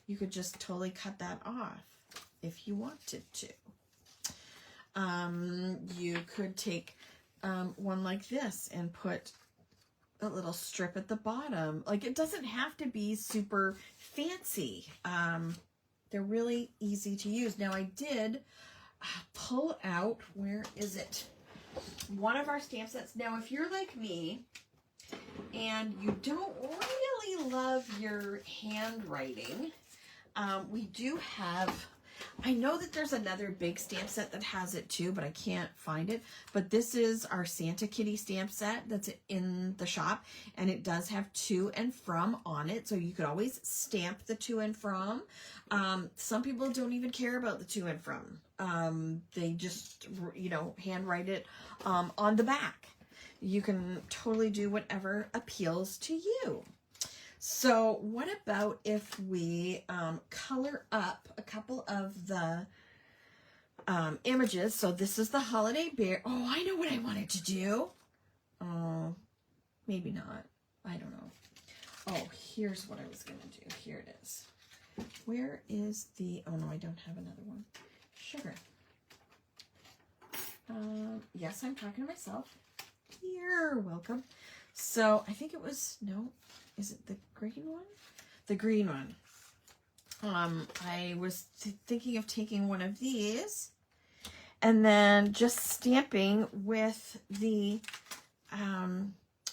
Speaker 1: You could just totally cut that off if you wanted to. You could take one like this and put a little strip at the bottom. Like, it doesn't have to be super fancy. They're really easy to use. Now, I did pull out, where is it? One of our stamp sets. Now, if you're like me and you don't really love your handwriting, we do have, I know that there's another big stamp set that has it too, but I can't find it. But this is our Santa Kitty stamp set that's in the shop, and it does have to and from on it. So you could always stamp the to and from. Some people don't even care about the to and from. They just, you know, handwrite it on the back. You can totally do whatever appeals to you. So what about if we color up a couple of the images? So this is the holiday bear. Oh, I know what I wanted to do. Oh, maybe not. I don't know. Oh, here's what I was going to do. Here it is. Where is the, oh no, I don't have another one. Sugar. Yes, I'm talking to myself. You're welcome. So I think it was, no, is it the green one? The green one. I was thinking of taking one of these and then just stamping with the,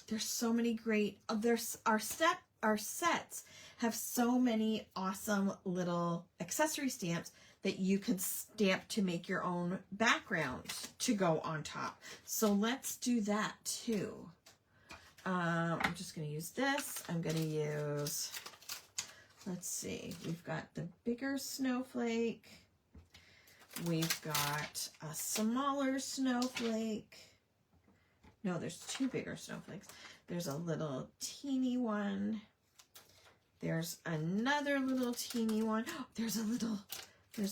Speaker 1: there's so many great, there's our sets have so many awesome little accessory stamps that you can stamp to make your own background to go on top. So let's do that too. I'm just going to use this. I'm going to use, let's see, we've got the bigger snowflake. We've got a smaller snowflake. No, there's two bigger snowflakes. There's a little teeny one. There's another little teeny one. Oh, there's a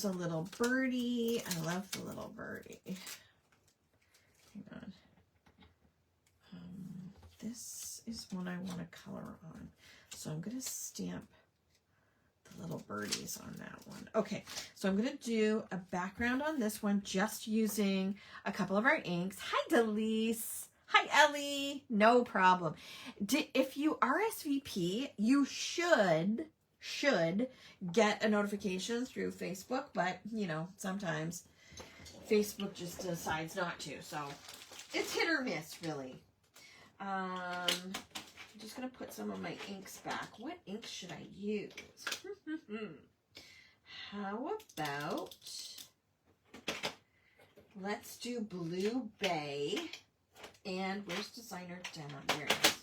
Speaker 1: little birdie. I love the little birdie. Hang on. This is one I want to color on. So I'm going to stamp the little birdies on that one. Okay, so I'm going to do a background on this one just using a couple of our inks. Hi, Delise. Hi, Ellie. No problem. If you RSVP, you should get a notification through Facebook, but, you know, sometimes Facebook just decides not to, so it's hit or miss, really. I'm just going to put some of my inks back. What ink should I use? How about, let's do Blue Bay, and where's Designer Denim? There it is.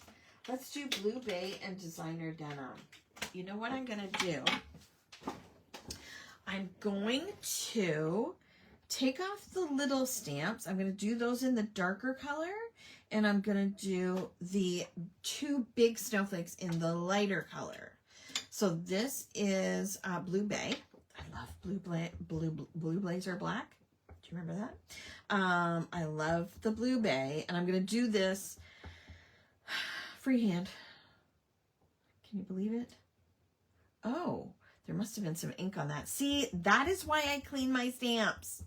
Speaker 1: Let's do Blue Bay and Designer Denim. You know what I'm going to do? I'm going to take off the little stamps. I'm going to do those in the darker color, and I'm going to do the 2 big snowflakes in the lighter color. So this is Blue Bay. I love Blue Blazer Black. Do you remember that? I love the Blue Bay, and I'm going to do this freehand. Can you believe it? Oh, there must have been some ink on that. See, that is why I clean my stamps.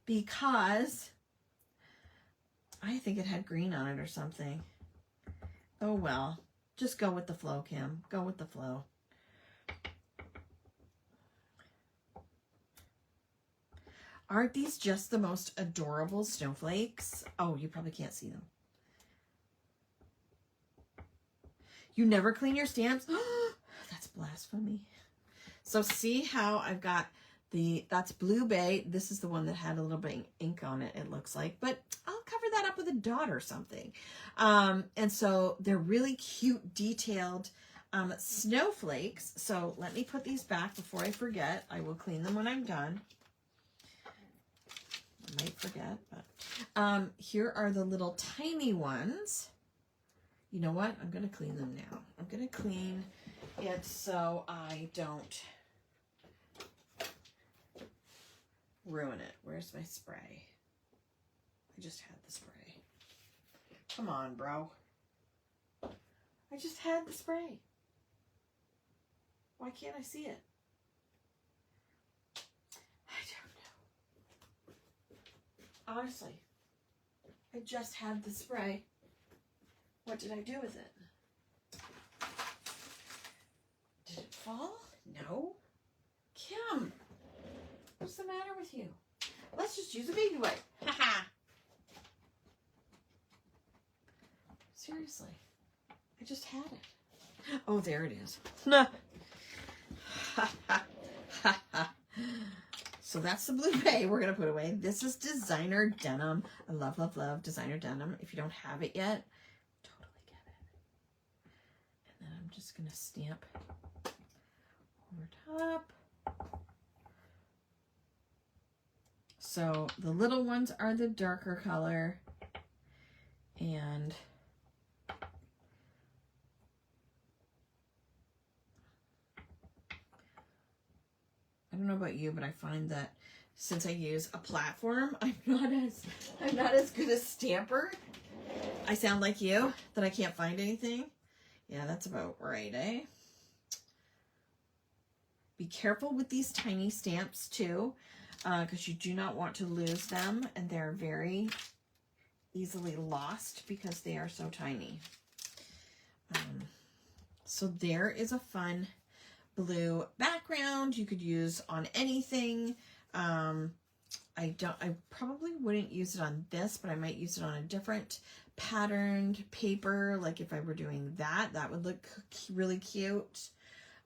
Speaker 1: Because I think it had green on it or something. Oh, well. Just go with the flow, Kim. Go with the flow. Aren't these just the most adorable snowflakes? Oh, you probably can't see them. You never clean your stamps? That's blasphemy. So see how I've got that's Blue Bay. This is the one that had a little bit of ink on it, it looks like. But I'll cover that up with a dot or something. And so they're really cute, detailed snowflakes. So let me put these back before I forget. I will clean them when I'm done. I might forget, but here are the little tiny ones. You know what? I'm going to clean them now. I'm going to clean it so I don't ruin it. Where's my spray? I just had the spray. Come on, bro. I just had the spray. Why can't I see it? I don't know. Honestly, I just had the spray. What did I do with it? Did it fall? No. Kim, what's the matter with you? Let's just use a baby wipe. Haha. Seriously, I just had it. Oh, there it is. So that's the Blue Bay we're going to put away. This is Designer Denim. I love, love, love Designer Denim. If you don't have it yet, totally get it. And then I'm just going to stamp over top. So the little ones are the darker color. And I don't know about you, but I find that since I use a platform, I'm not as good a stamper. I sound like you, that I can't find anything. Yeah, that's about right, eh? Be careful with these tiny stamps too, because you do not want to lose them, and they're very easily lost because they are so tiny. So there is a fun blue background you could use on anything. I probably wouldn't use it on this, but I might use it on a different patterned paper. Like if I were doing that would look really cute.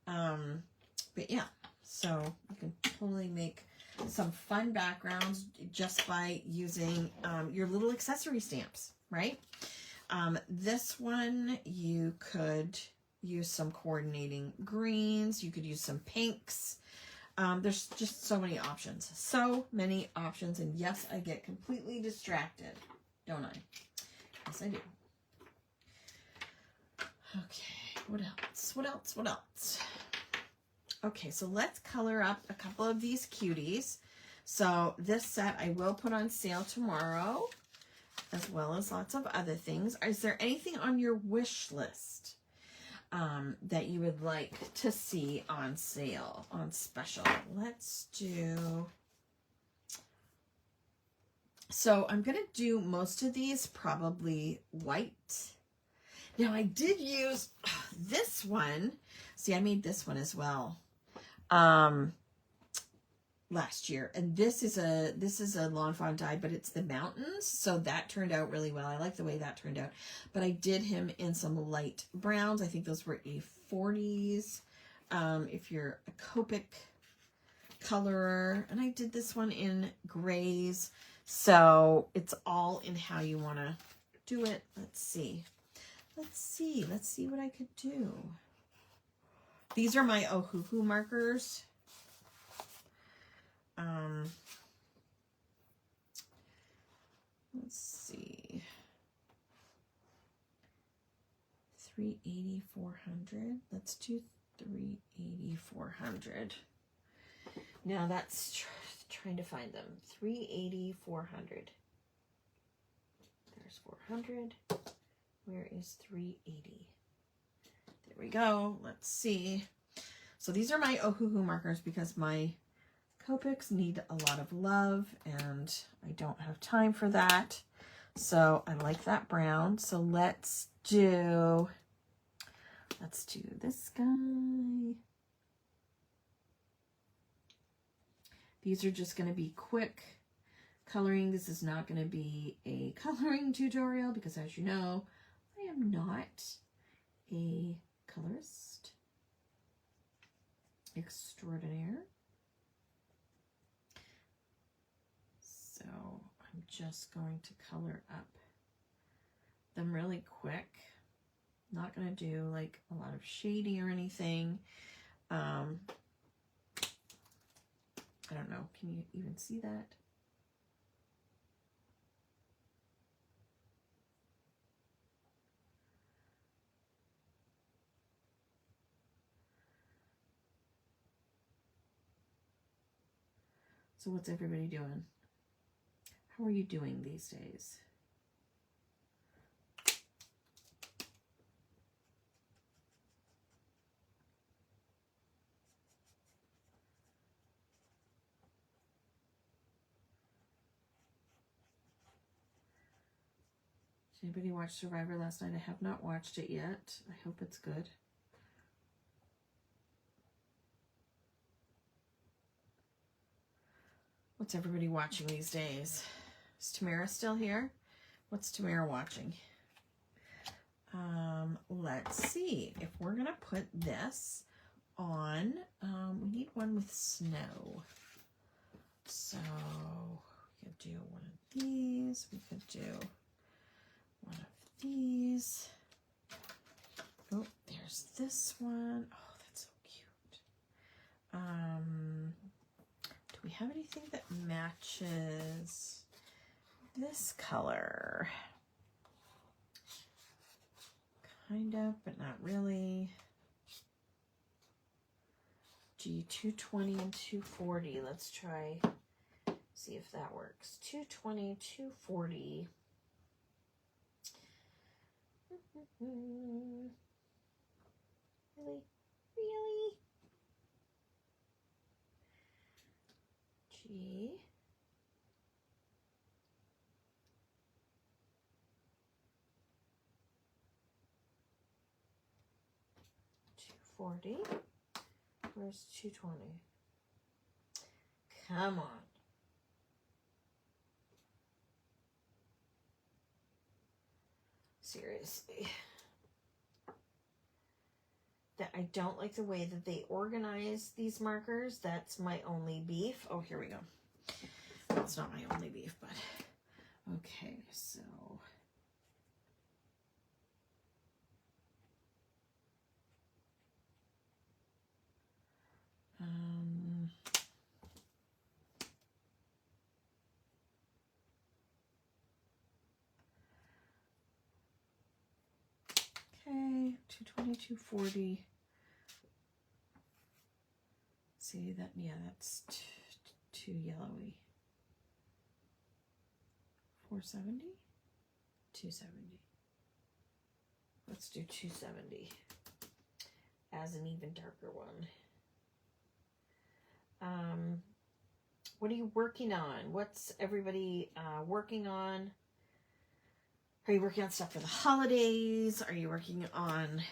Speaker 1: But yeah, so you can totally make some fun backgrounds just by using your little accessory stamps, right? This one you could use some coordinating greens. You could use some pinks. There's just so many options. So many options. And yes, I get completely distracted, don't I? Yes, I do. Okay, what else? What else? What else? Okay, so let's color up a couple of these cuties. So this set I will put on sale tomorrow, as well as lots of other things. Is there anything on your wish list? that you would like to see on sale, on special. Let's do... So I'm going to do most of these probably white. Now I did use this one. See, I made this one as well last year. And this is a Lawn Fawn die, but it's the mountains. So that turned out really well. I like the way that turned out. But I did him in some light browns. I think those were A40s. If you're a Copic colorer. And I did this one in grays. So it's all in how you want to do it. Let's see. Let's see what I could do. These are my Ohuhu markers. Let's see. 380, 400. Let's do 380, 400. Now that's trying to find them. 380, 400. There's 400. Where is 380? There we go. Let's see. So these are my Ohuhu markers because my Copics need a lot of love and I don't have time for that. So I like that brown. So let's do this guy. These are just going to be quick coloring. This is not going to be a coloring tutorial because, as you know, I am not a colorist extraordinaire. So I'm just going to color up them really quick. Not going to do like a lot of shading or anything. I don't know. Can you even see that? So what's everybody doing? How are you doing these days? Did anybody watch Survivor last night? I have not watched it yet. I hope it's good. What's everybody watching these days? Is Tamara still here? What's Tamara watching? Let's see. If we're going to put this on, we need one with snow. So we could do one of these. We could do one of these. Oh, there's this one. Oh, that's so cute. Do we have anything that matches this color? Kind of, but not really. Gee, 220 and 240. Let's try, see if that works. 220, 240. Really? Really? Gee. $240. Where's 220? Come on. Seriously. That I don't like the way that they organize these markers. That's my only beef. Oh, here we go. That's not my only beef, but okay, so okay, 220, 240. See that? Yeah, that's too yellowy. 470? 270. Let's do 270. as an even darker one. What are you working on? What's everybody working on? Are you working on stuff for the holidays? Are you working on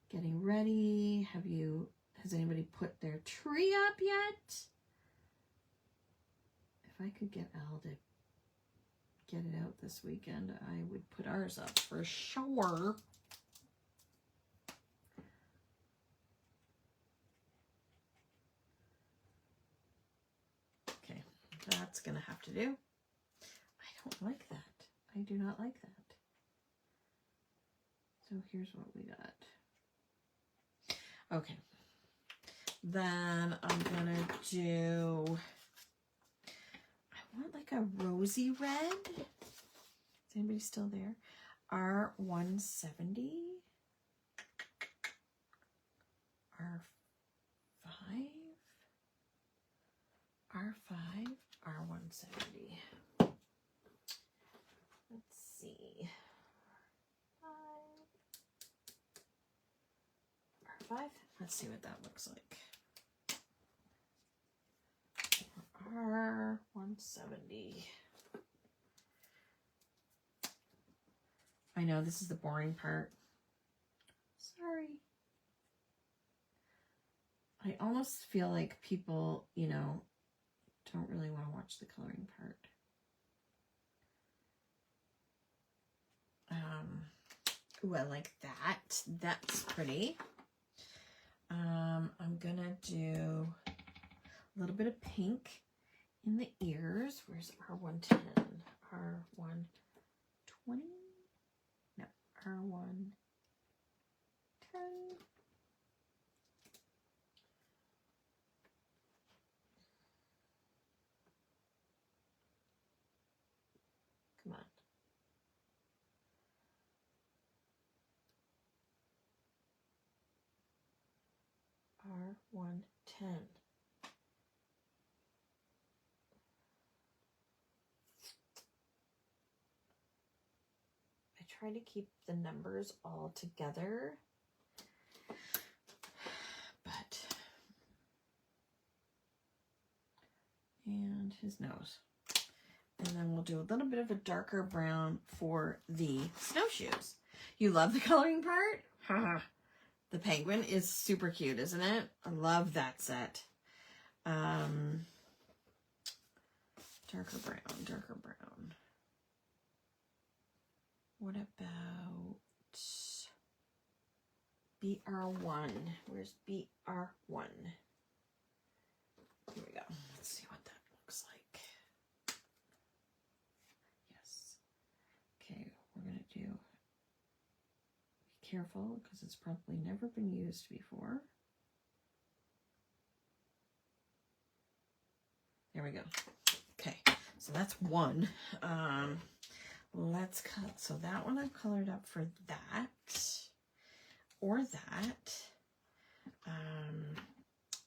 Speaker 1: getting ready? Has anybody put their tree up yet? If I could get Al to get it out this weekend, I would put ours up for sure. Okay, that's gonna have to do. I don't like that. I do not like that. So here's what we got. Okay. Then I'm gonna do, I want like a rosy red. Is anybody still there? R170. R5. R5. R170. Let's see. R5. Let's see what that looks like. R170. I know this is the boring part. Sorry. I almost feel like people, you know, don't really want to watch the coloring part. Ooh, I like that. That's pretty. I'm gonna do a little bit of pink in the ears. Where's R110? R120? No, R110. Come on. R110. I try to keep the numbers all together, but, and his nose. And then we'll do a little bit of a darker brown for the snowshoes. You love the coloring part? Haha. The penguin is super cute, isn't it? I love that set. Darker brown, darker brown. What about BR1? Where's BR1? Here we go. Let's see what that looks like. Yes. Okay, we're going to do, be careful because it's probably never been used before. There we go. Okay, so that's one. Let's cut. So that one I've colored up for that or that.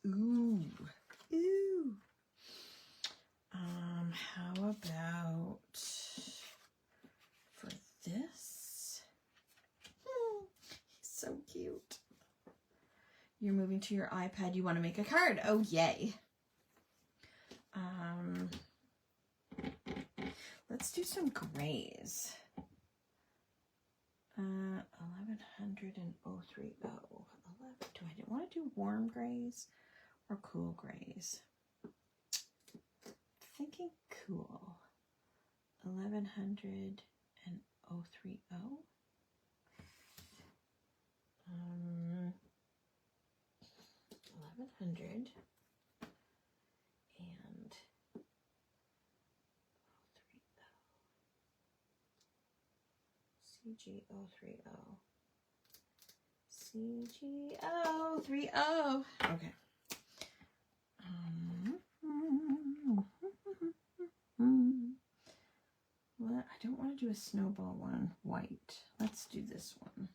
Speaker 1: Ooh. How about for this? He's so cute. You're moving to your iPad. You want to make a card. Oh, yay. Let's do some grays. 1100 and 030. 11. Do I want to do warm grays or cool grays? Thinking cool. 1100 and 030. 1100 and 030. CG030. Okay. Well, I don't want to do a snowball one white. Let's do this one.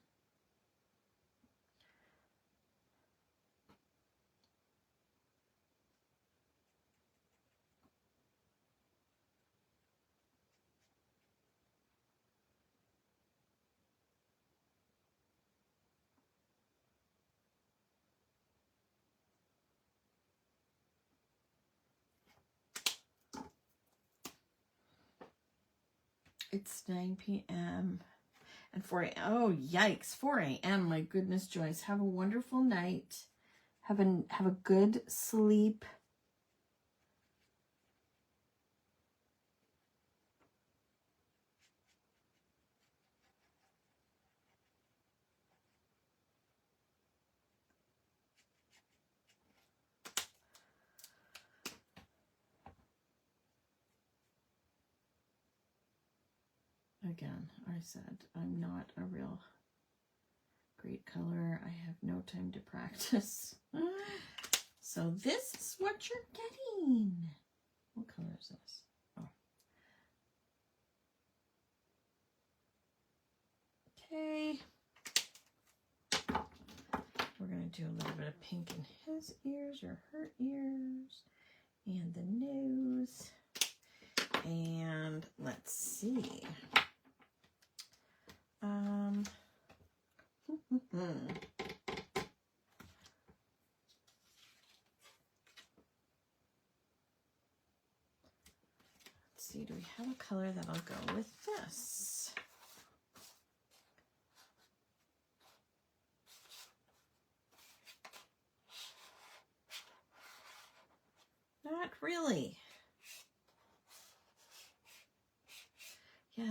Speaker 1: It's 9 p.m. and 4 a.m. Oh, yikes. 4 a.m. My goodness, Joyce. Have a wonderful night. Have a good sleep. Again, I said I'm not a real great color. I have no time to practice. So this is what you're getting. What color is this? Oh. Okay. We're going to do a little bit of pink in his ears or her ears and the nose. And let's see. Let's see, do we have a color that'll go with this? Not really. Yeah,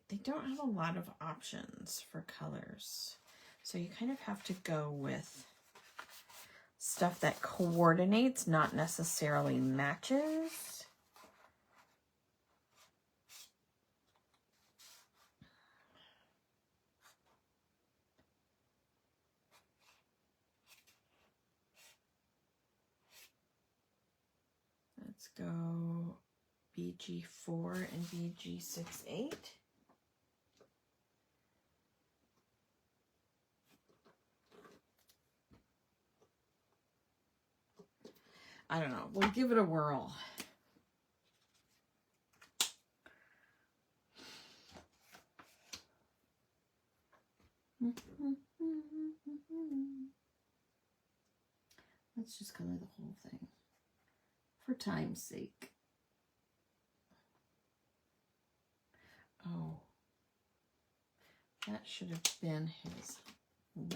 Speaker 1: they don't have a lot of options for colors. So you kind of have to go with stuff that coordinates, not necessarily matches. Let's go BG4 and BG68. I don't know. We'll give it a whirl. Let's just color the whole thing for time's sake. Oh, that should have been his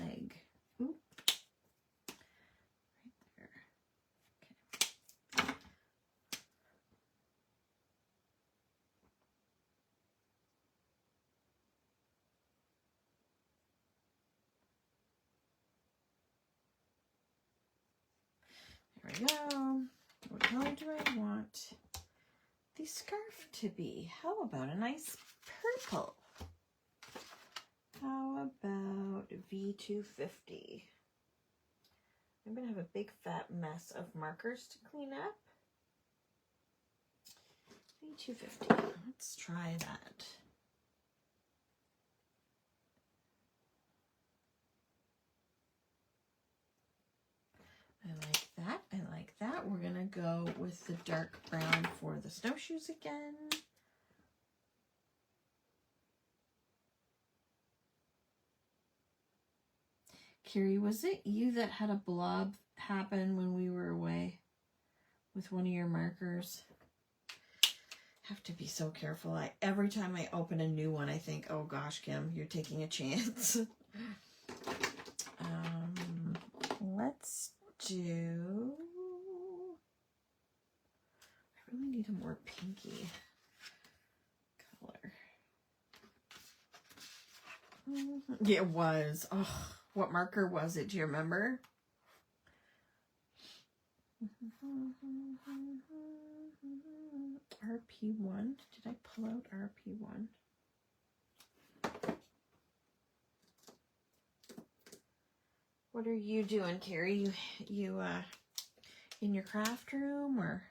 Speaker 1: leg. Oop. Right there. Okay. There we go. What color do I want the scarf to be? How about a nice purple? How about V250? I'm going to have a big fat mess of markers to clean up. V250. Let's try that. I like that. I like that. We're going to go with the dark brown for the snowshoes again. Carrie, was it you that had a blob happen when we were away with one of your markers? Have to be so careful. Every time I open a new one, I think, oh gosh, Kim, you're taking a chance. Let's do... I really need a more pinky color. Yeah, it was. Oh, what marker was it? Do you remember? RP1. Did I pull out RP1? What are you doing, Carrie? You in your craft room or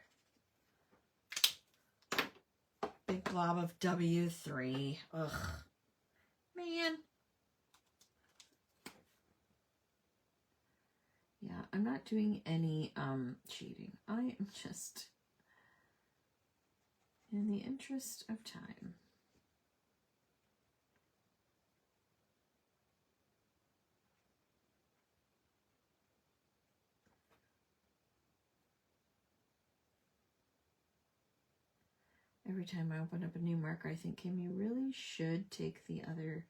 Speaker 1: big blob of W3? Ugh, man. Yeah, I'm not doing any cheating. I am just in the interest of time. I Every time I open up a new marker, I think, Kim, you really should take the other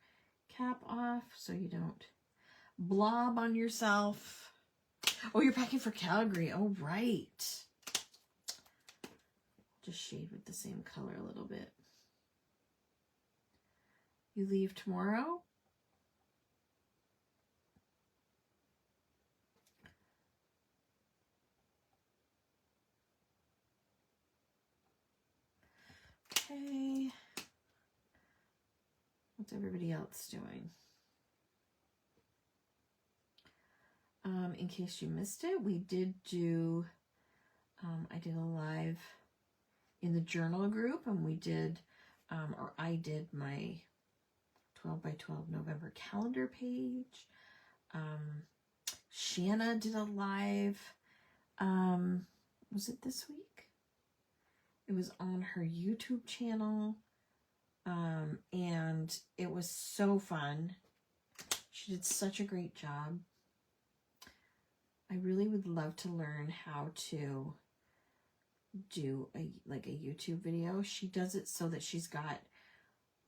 Speaker 1: cap off so you don't blob on yourself. Oh, you're packing for Calgary. Oh, right. Just shade with the same color a little bit. You leave tomorrow? Okay. What's everybody else doing? In case you missed it, we did do, I did a live in the journal group, and we did, or I did my 12 by 12 November calendar page. Shanna did a live, was it this week? It was on her YouTube channel, and it was so fun. She did such a great job. I really would love to learn how to do a YouTube video. She does it so that she's got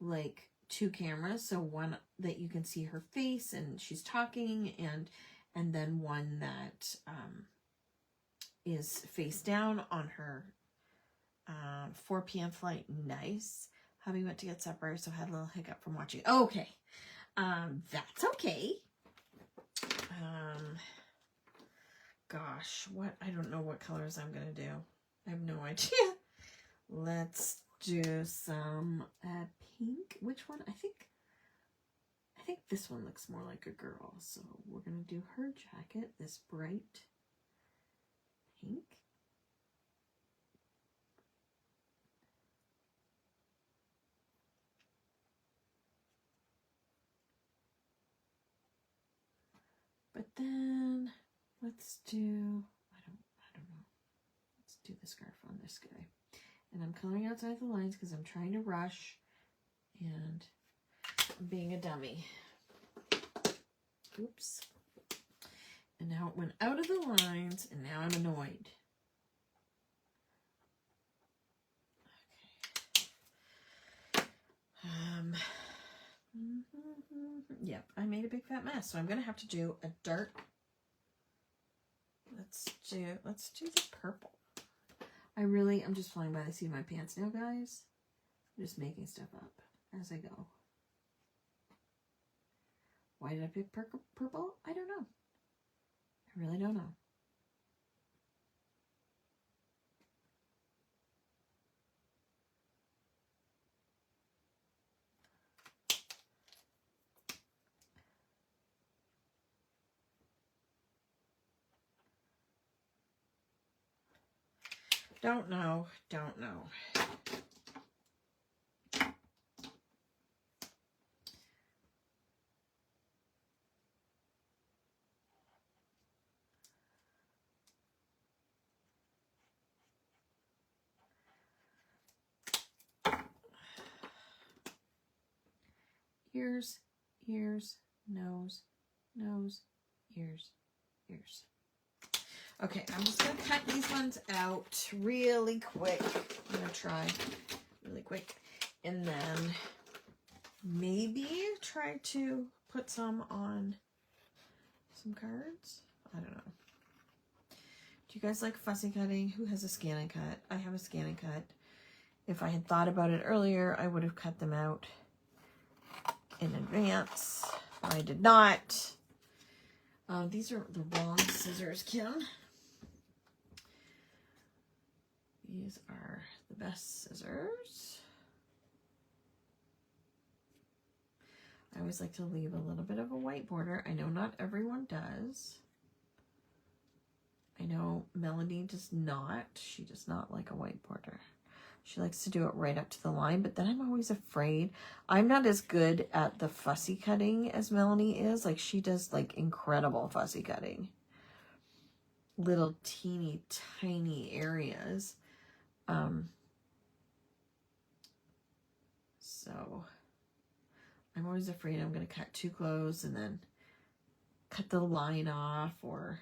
Speaker 1: like 2 cameras, so one that you can see her face and she's talking, and then one that is face down on her 4 p.m. flight. Nice. Hubby went to get supper, so had a little hiccup from watching. Okay. That's okay. Gosh, I don't know what colors I'm gonna do. I have no idea. Let's do some pink. Which one? I think this one looks more like a girl. So we're gonna do her jacket, this bright pink. But then let's do, I don't know. Let's do the scarf on this guy. And I'm coloring outside the lines because I'm trying to rush and I'm being a dummy. Oops. And now it went out of the lines, and now I'm annoyed. Okay. Yep, I made a big fat mess, so I'm gonna have to do a dark. Let's do the purple. I'm just flying by the seat of my pants now, guys. I'm just making stuff up as I go. Why did I pick purple? I don't know. I really don't know. Don't know. Ears, nose, ears. Okay, I'm just going to cut these ones out really quick. I'm going to try really quick. And then maybe try to put some on some cards. I don't know. Do you guys like fussy cutting? Who has a scan and cut? I have a scan and cut. If I had thought about it earlier, I would have cut them out in advance. I did not. These are the wrong scissors, Kim. These are the best scissors. I always like to leave a little bit of a white border. I know not everyone does. I know Melanie does not. She does not like a white border. She likes to do it right up to the line, but then I'm always afraid. I'm not as good at the fussy cutting as Melanie is. Like, she does, like, incredible fussy cutting. Little teeny tiny areas. So I'm always afraid I'm going to cut too close and then cut the line off, or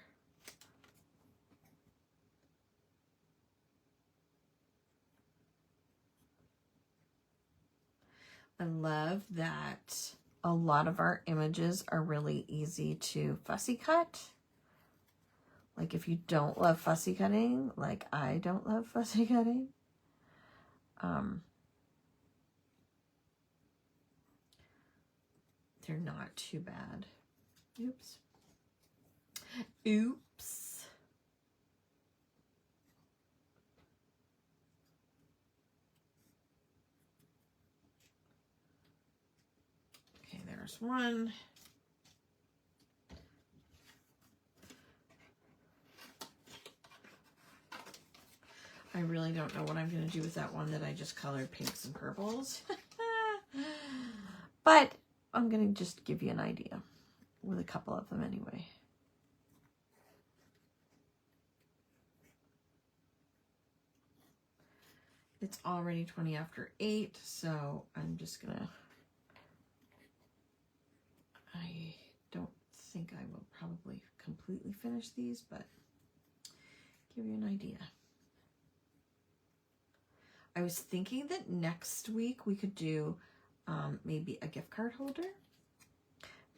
Speaker 1: I love that a lot of our images are really easy to fussy cut. Like if you don't love fussy cutting, like I don't love fussy cutting, they're not too bad. Oops. Oops. Okay, there's one. I really don't know what I'm going to do with that one that I just colored pinks and purples. But I'm going to just give you an idea with a couple of them anyway. It's already 20 after 8, so I'm just going to... I don't think I will probably completely finish these, but give you an idea. I was thinking that next week we could do maybe a gift card holder,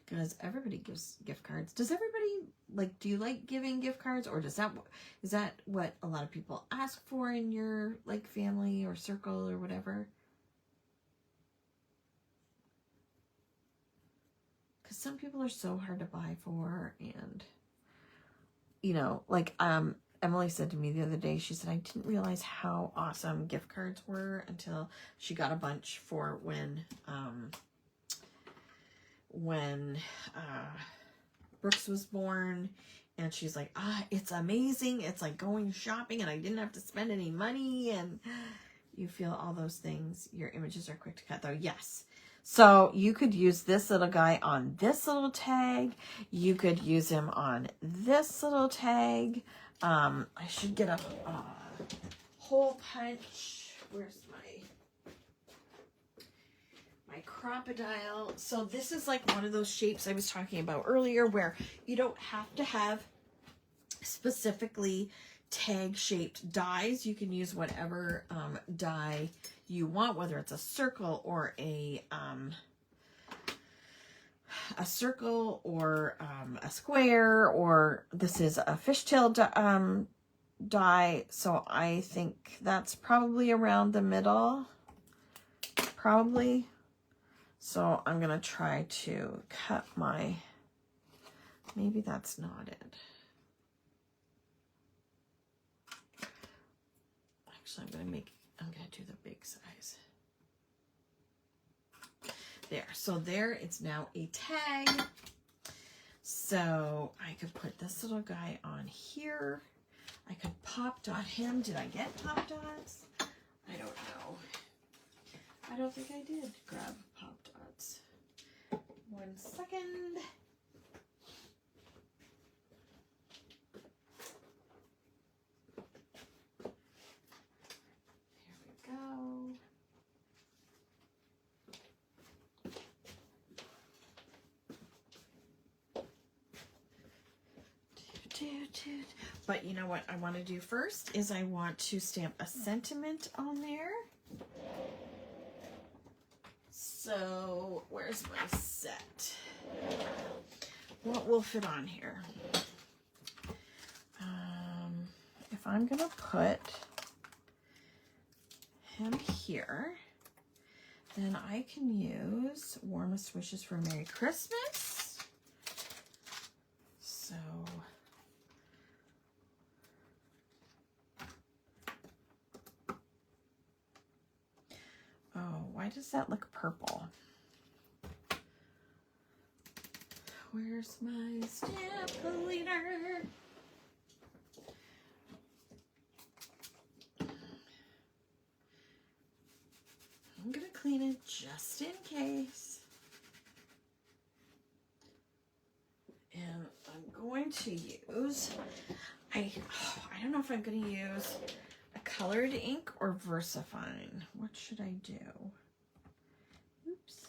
Speaker 1: because everybody gives gift cards. Does everybody, like, do you like giving gift cards, or is that what a lot of people ask for in your, like, family or circle or whatever? Because some people are so hard to buy for, and, you know, like, Emily said to me the other day, she said, I didn't realize how awesome gift cards were until she got a bunch for when Brooks was born. And she's like, it's amazing. It's like going shopping and I didn't have to spend any money. And you feel all those things. Your images are quick to cut though. Yes. So you could use this little guy on this little tag. You could use him on this little tag. I should get a hole punch. Where's my crocodile? So this is like one of those shapes I was talking about earlier where you don't have to have specifically tag shaped dies. You can use whatever die you want, whether it's a circle or a circle or a square, or this is a fishtail die. So I think that's probably around the middle, probably. So I'm gonna try to cut my, maybe that's not it. Actually, I'm gonna do the big size. There, so there, it's now a tag. So I could put this little guy on here. I could pop dot him. Did I get pop dots? I don't know. I don't think I did grab pop dots. 1 second. Here we go. But you know what I want to do first is I want to stamp a sentiment on there. So where's my set? What will fit on here? If I'm gonna put him here, then I can use Warmest Wishes for Merry Christmas. So why does that look purple? Where's my stamp cleaner? I'm gonna clean it just in case. And I'm going to use, I don't know if I'm gonna use a colored ink or VersaFine. What should I do? Oops.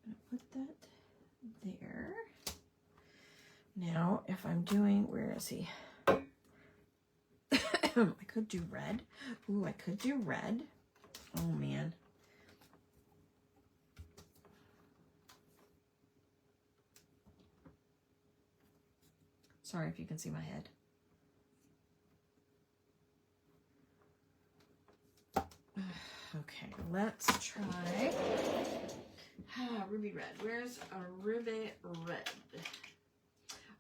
Speaker 1: I'm gonna put that there. Now, if I'm doing, where is he? I could do red. Ooh, I could do red. Oh man. Sorry if you can see my head. Okay, let's try ruby red. Where's a ruby red?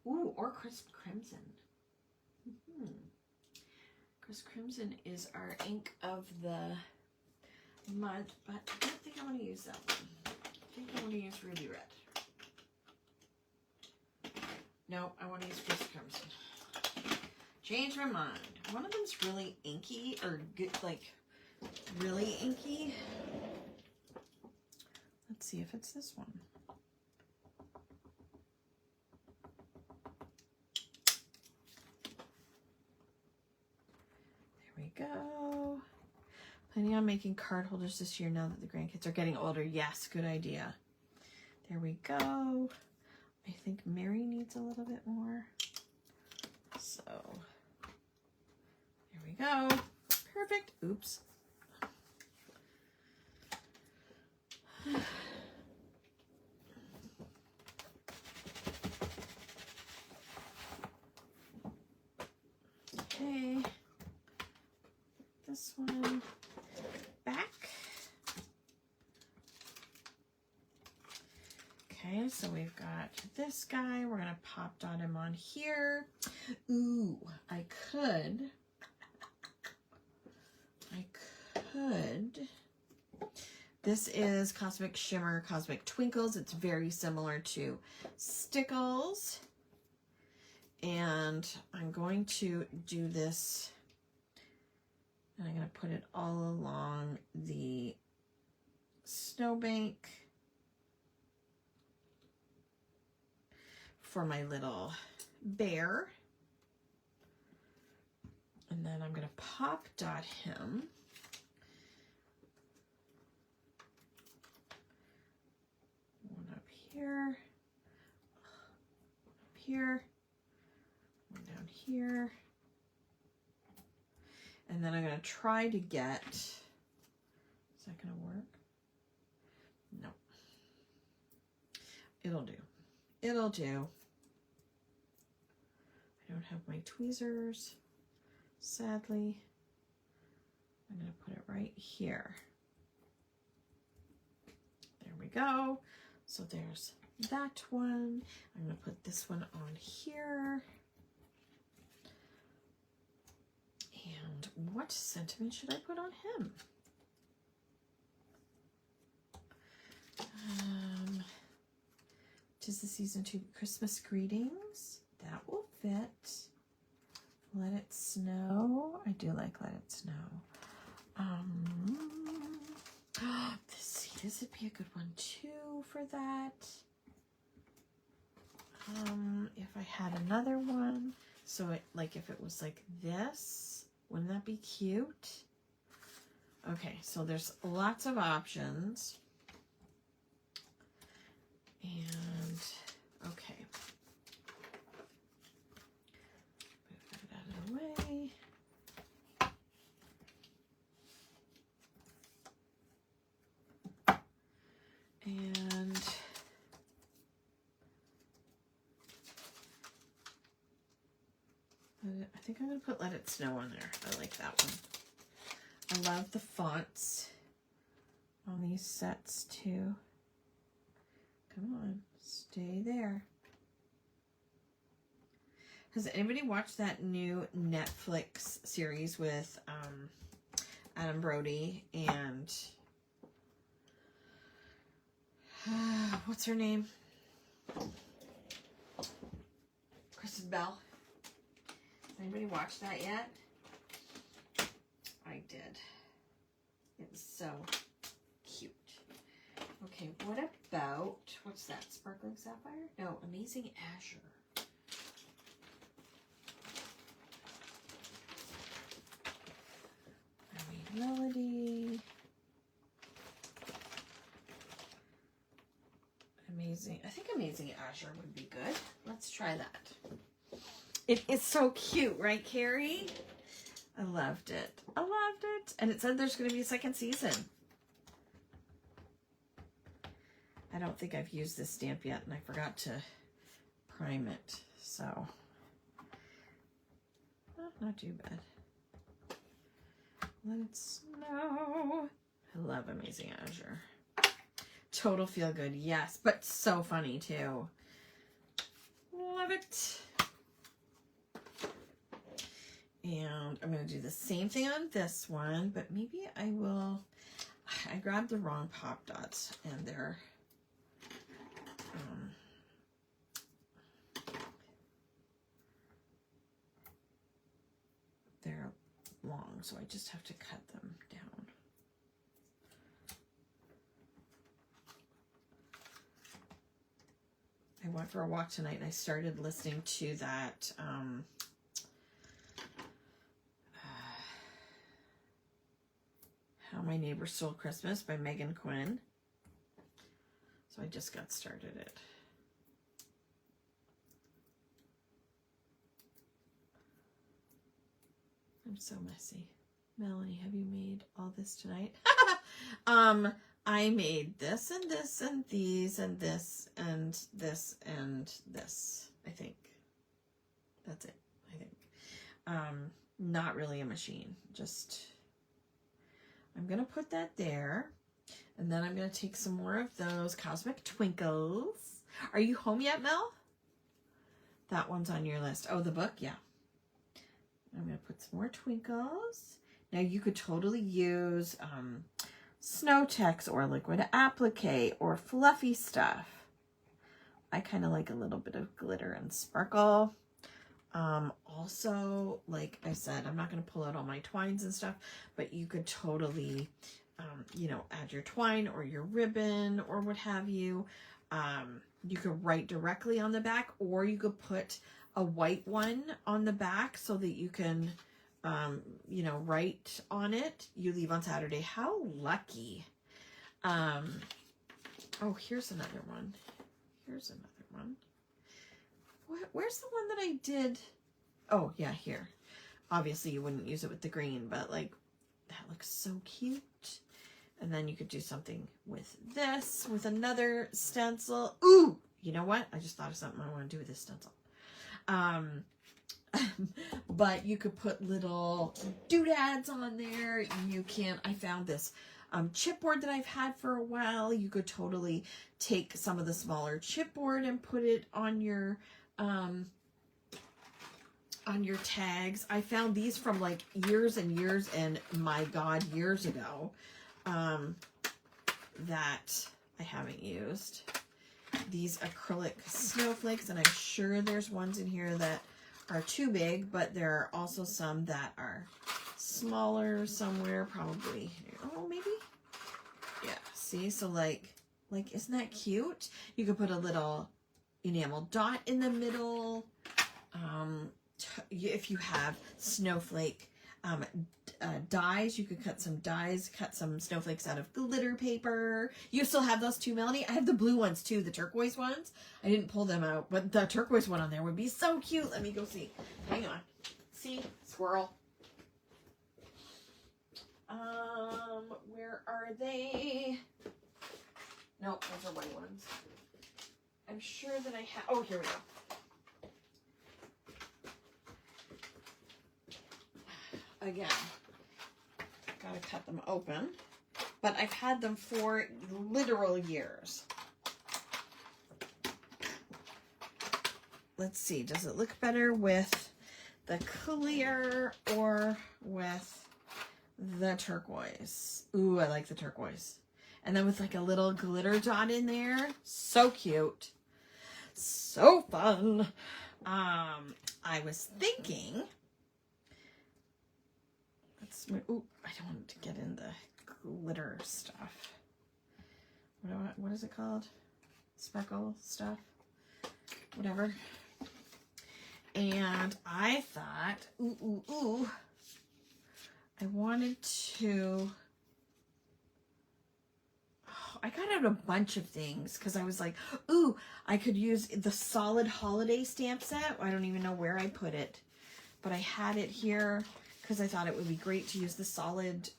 Speaker 1: Ooh, or crisp crimson. Crisp crimson is our ink of the month, but I don't think I want to use that one. I think I want to use ruby red. No, I want to use crisp crimson. Change my mind. One of them's really inky, or good, like really inky. Let's see if it's this one. There we go. Planning on making card holders this year now that the grandkids are getting older. Yes, good idea. There we go. I think Mary needs a little bit more. So, there we go. Perfect. Oops. Okay. This one back. Okay, so we've got this guy. We're gonna pop dot him on here. Ooh, I could. This is Cosmic Shimmer, Cosmic Twinkles. It's very similar to Stickles. And I'm going to do this, and I'm going to put it all along the snowbank for my little bear. And then I'm going to pop dot him. One up here, up here, one down here. And then I'm going to try to get, is that going to work? No. It'll do. It'll do. I don't have my tweezers, sadly. I'm going to put it right here. There we go. So there's that one. I'm going to put this one on here. And what sentiment should I put on him? 'Tis the season to Christmas greetings. That will fit. Let it snow. I do like let it snow. This would be a good one too for that. If I had another one, so it, like if it was like this, wouldn't that be cute? Okay, so there's lots of options. And okay, move that out of the way. And I think I'm going to put Let It Snow on there. I like that one. I love the fonts on these sets too. Come on, stay there. Has anybody watched that new Netflix series with Adam Brody and what's her name? Kristen Bell. Has anybody watched that yet? I did. It was so cute. Okay, what about, what's that? Sparkling Sapphire? No, Amazing Azure. Melody. Amazing. I think Amazing Azure would be good. Let's try that. It is so cute, right, Carrie? I loved it. I loved it. And it said there's going to be a second season. I don't think I've used this stamp yet, and I forgot to prime it. So Oh, not too bad. Let it snow. I love Amazing Azure. Total feel good, yes, but so funny too. Love it. And I'm going to do the same thing on this one, but maybe I will, I grabbed the wrong pop dots and they're long, so I just have to cut them down. I went for a walk tonight and I started listening to that How My Neighbor Stole Christmas by Megan Quinn. So I just got started it. I'm so messy. Melanie, have you made all this tonight? I made this and this and these and this and this and this. I think that's it. I think not really a machine. Just I'm gonna put that there, and then I'm gonna take some more of those Cosmic Twinkles. Are you home yet, Mel? That one's on your list. Oh, the book, yeah. I'm gonna put some more twinkles. Now you could totally use Snow Tex or liquid applique or fluffy stuff. I kind of like a little bit of glitter and sparkle. Also, like I said, I'm not going to pull out all my twines and stuff, but you could totally, you know, add your twine or your ribbon or what have you. You could write directly on the back, or you could put a white one on the back so that you can, you know, write on it. You leave on Saturday. How lucky. Oh, here's another one. Here's another one. Where's the one that I did? Oh, yeah, here. Obviously, you wouldn't use it with the green, but like, that looks so cute. And then you could do something with this, with another stencil. Ooh, you know what? I just thought of something I want to do with this stencil. But you could put little doodads on there. You can, I found this chipboard that I've had for a while. You could totally take some of the smaller chipboard and put it on your tags. I found these from like years and years and my God, years ago, that I haven't used. These acrylic snowflakes, and I'm sure there's ones in here that are too big, but there are also some that are smaller somewhere, probably. Oh, maybe? Yeah, see? So like, isn't that cute? You could put a little enamel dot in the middle. If you have snowflake dies, you could cut some dies, cut some snowflakes out of glitter paper. You still have those too, Melanie? I have the blue ones too, the turquoise ones. I didn't pull them out, but the turquoise one on there would be so cute. Let me go see. Hang on. See? Squirrel. Where are they? Nope, those are white ones. I'm sure that I have, oh, here we go. Again, gotta cut them open, but I've had them for literal years. Let's see, does it look better with the clear or with the turquoise? Ooh, I like the turquoise. And then with like a little glitter dot in there. So cute. So fun. I was thinking, ooh, I don't want to get in the glitter stuff. What is it called? Sparkle stuff? Whatever. And I thought, ooh, I wanted to, I got out a bunch of things because I was like, ooh, I could use the solid holiday stamp set. I don't even know where I put it, but I had it here because I thought it would be great to use the solid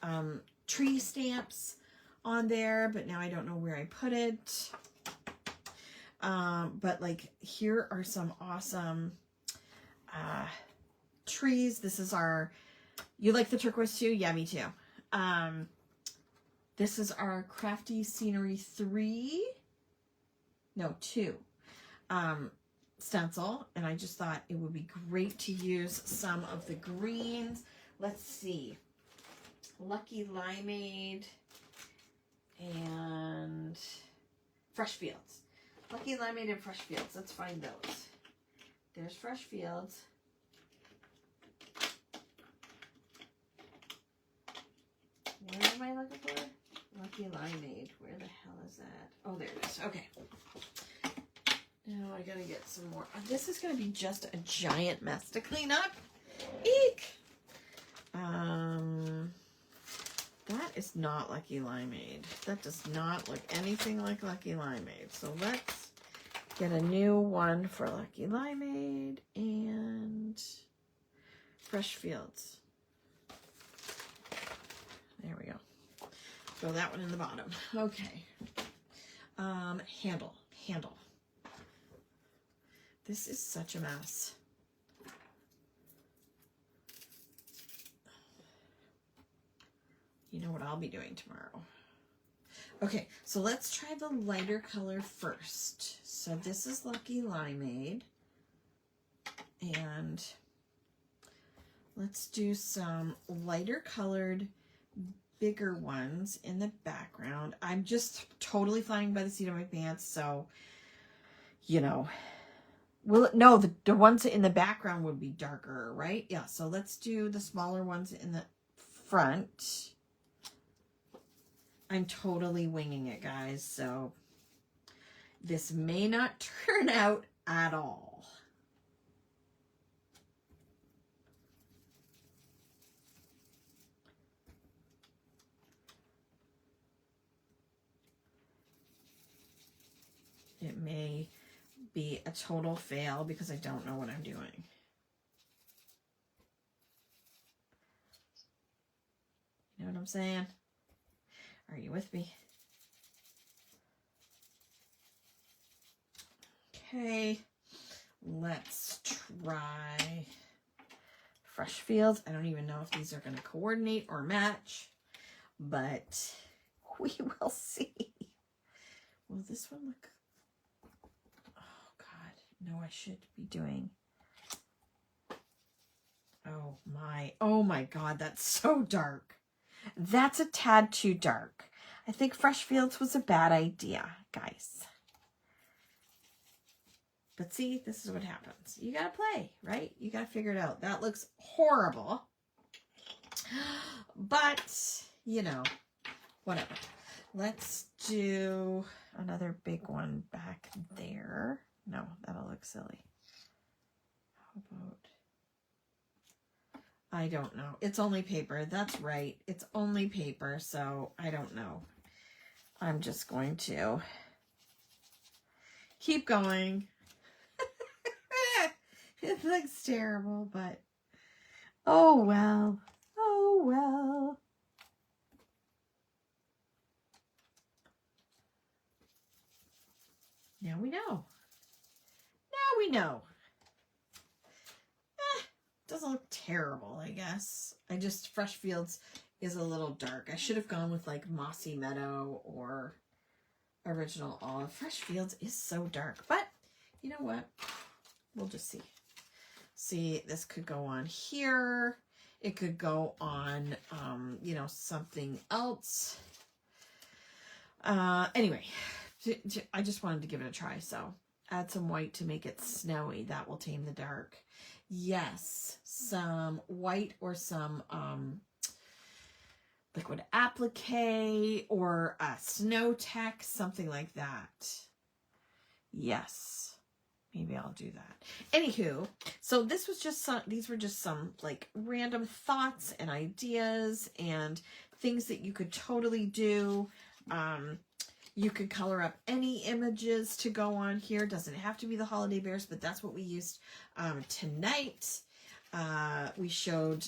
Speaker 1: tree stamps on there, but now I don't know where I put it. But like, here are some awesome trees. This is our, you like the turquoise too? Yeah, me too. This is our Crafty Scenery 2 stencil, and I just thought it would be great to use some of the greens. Let's see. Lucky Limeade and Fresh Fields. Lucky Limeade and Fresh Fields. Let's find those. There's Fresh Fields. Where am I looking for? Lucky Limeade. Where the hell is that? Oh, there it is. Okay. Now I gotta get some more. This is gonna be just a giant mess to clean up. Eek! That is not Lucky Limeade. That does not look anything like Lucky Limeade. So let's get a new one for Lucky Limeade and Fresh Fields. There we go. Throw that one in the bottom. Okay. Handle. This is such a mess. You know what I'll be doing tomorrow. Okay, so let's try the lighter color first. So this is Lucky Limeade. And let's do some lighter colored, bigger ones in the background. I'm just totally flying by the seat of my pants, so, you know. Well, no, the ones in the background would be darker, right? Yeah, so let's do the smaller ones in the front. I'm totally winging it, guys, so this may not turn out at all. It may be a total fail because I don't know what I'm doing. You know what I'm saying? Are you with me? Okay, let's try Fresh Fields. I don't even know if these are going to coordinate or match, but we will see. Will this one look... No, I should be doing... Oh my God, that's so dark. That's a tad too dark. I think Fresh Fields was a bad idea, guys. But see, this is what happens. You gotta play, right? You gotta figure it out. That looks horrible. But, you know, whatever. Let's do another big one back there. No, that'll look silly. How about... I don't know. It's only paper. That's right. It's only paper, so I don't know. I'm just going to keep going. It looks terrible, but oh well. Oh well. Now we know. Now we know. Doesn't look terrible, I guess. Fresh Fields is a little dark. I should have gone with like Mossy Meadow or Original Olive. Fresh Fields is so dark, but you know what? We'll just see. See, this could go on here. It could go on, you know, something else. Anyway, I just wanted to give it a try, so add some white to make it snowy. That will tame the dark. Yes, some white or some liquid applique or Snow Tech, something like that. Yes, maybe I'll do that. Anywho, so this was just some, these were just some like random thoughts and ideas and things that you could totally do. You could color up any images to go on here. Doesn't have to be the holiday bears, but that's what we used tonight. We showed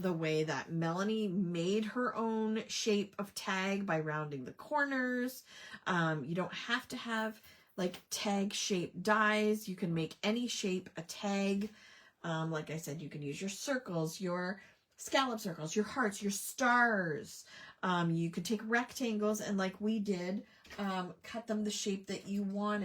Speaker 1: the way that Melanie made her own shape of tag by rounding the corners. You don't have to have like tag shape dies. You can make any shape a tag. Like I said, you can use your circles, your scallop circles, your hearts, your stars. You could take rectangles and like we did, cut them the shape that you want.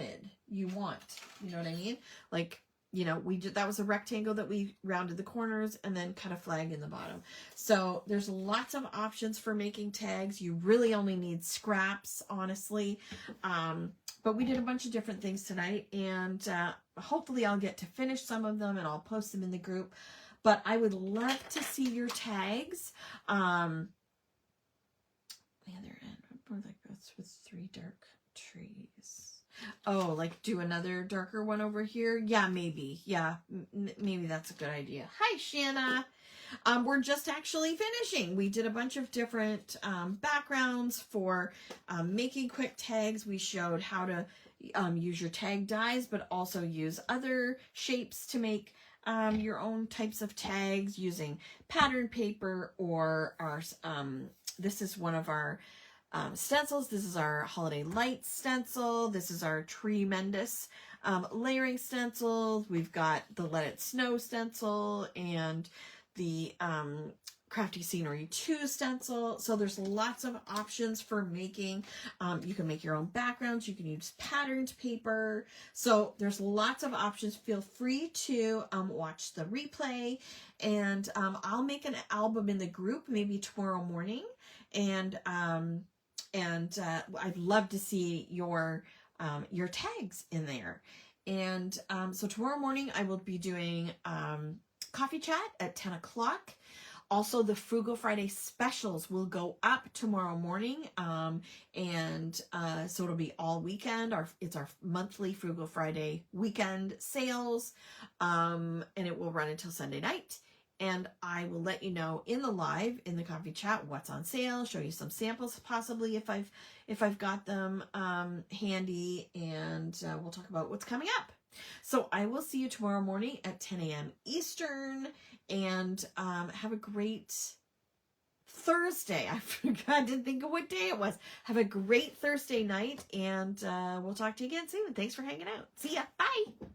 Speaker 1: You know what I mean? Like, you know, we did, that was a rectangle that we rounded the corners and then cut a flag in the bottom. So there's lots of options for making tags. You really only need scraps, honestly. But we did a bunch of different things tonight, and hopefully I'll get to finish some of them and I'll post them in the group. But I would love to see your tags. The other end, like that's with 3 dark trees. Oh, like do another darker one over here? Yeah, maybe. Yeah, maybe that's a good idea. Hi, Shanna. We're just actually finishing. We did a bunch of different backgrounds for making quick tags. We showed how to use your tag dies, but also use other shapes to make your own types of tags using pattern paper or our, this is one of our stencils. This is our Holiday Lights stencil. This is our Tree-mendous layering stencil. We've got the Let It Snow stencil and the Crafty Scenery 2 stencil. So there's lots of options for making. You can make your own backgrounds. You can use patterned paper. So there's lots of options. Feel free to watch the replay, and I'll make an album in the group maybe tomorrow morning, and I'd love to see your tags in there. And so tomorrow morning I will be doing coffee chat at 10 o'clock. Also, the Frugal Friday specials will go up tomorrow morning, and so it'll be all weekend. It's our monthly Frugal Friday weekend sales, and it will run until Sunday night. And I will let you know in the live, in the coffee chat, what's on sale, show you some samples possibly if I've got them handy, and we'll talk about what's coming up. So I will see you tomorrow morning at 10 a.m. Eastern, and have a great Thursday. I forgot to think of what day it was. Have a great Thursday night, and we'll talk to you again soon. Thanks for hanging out. See ya. Bye.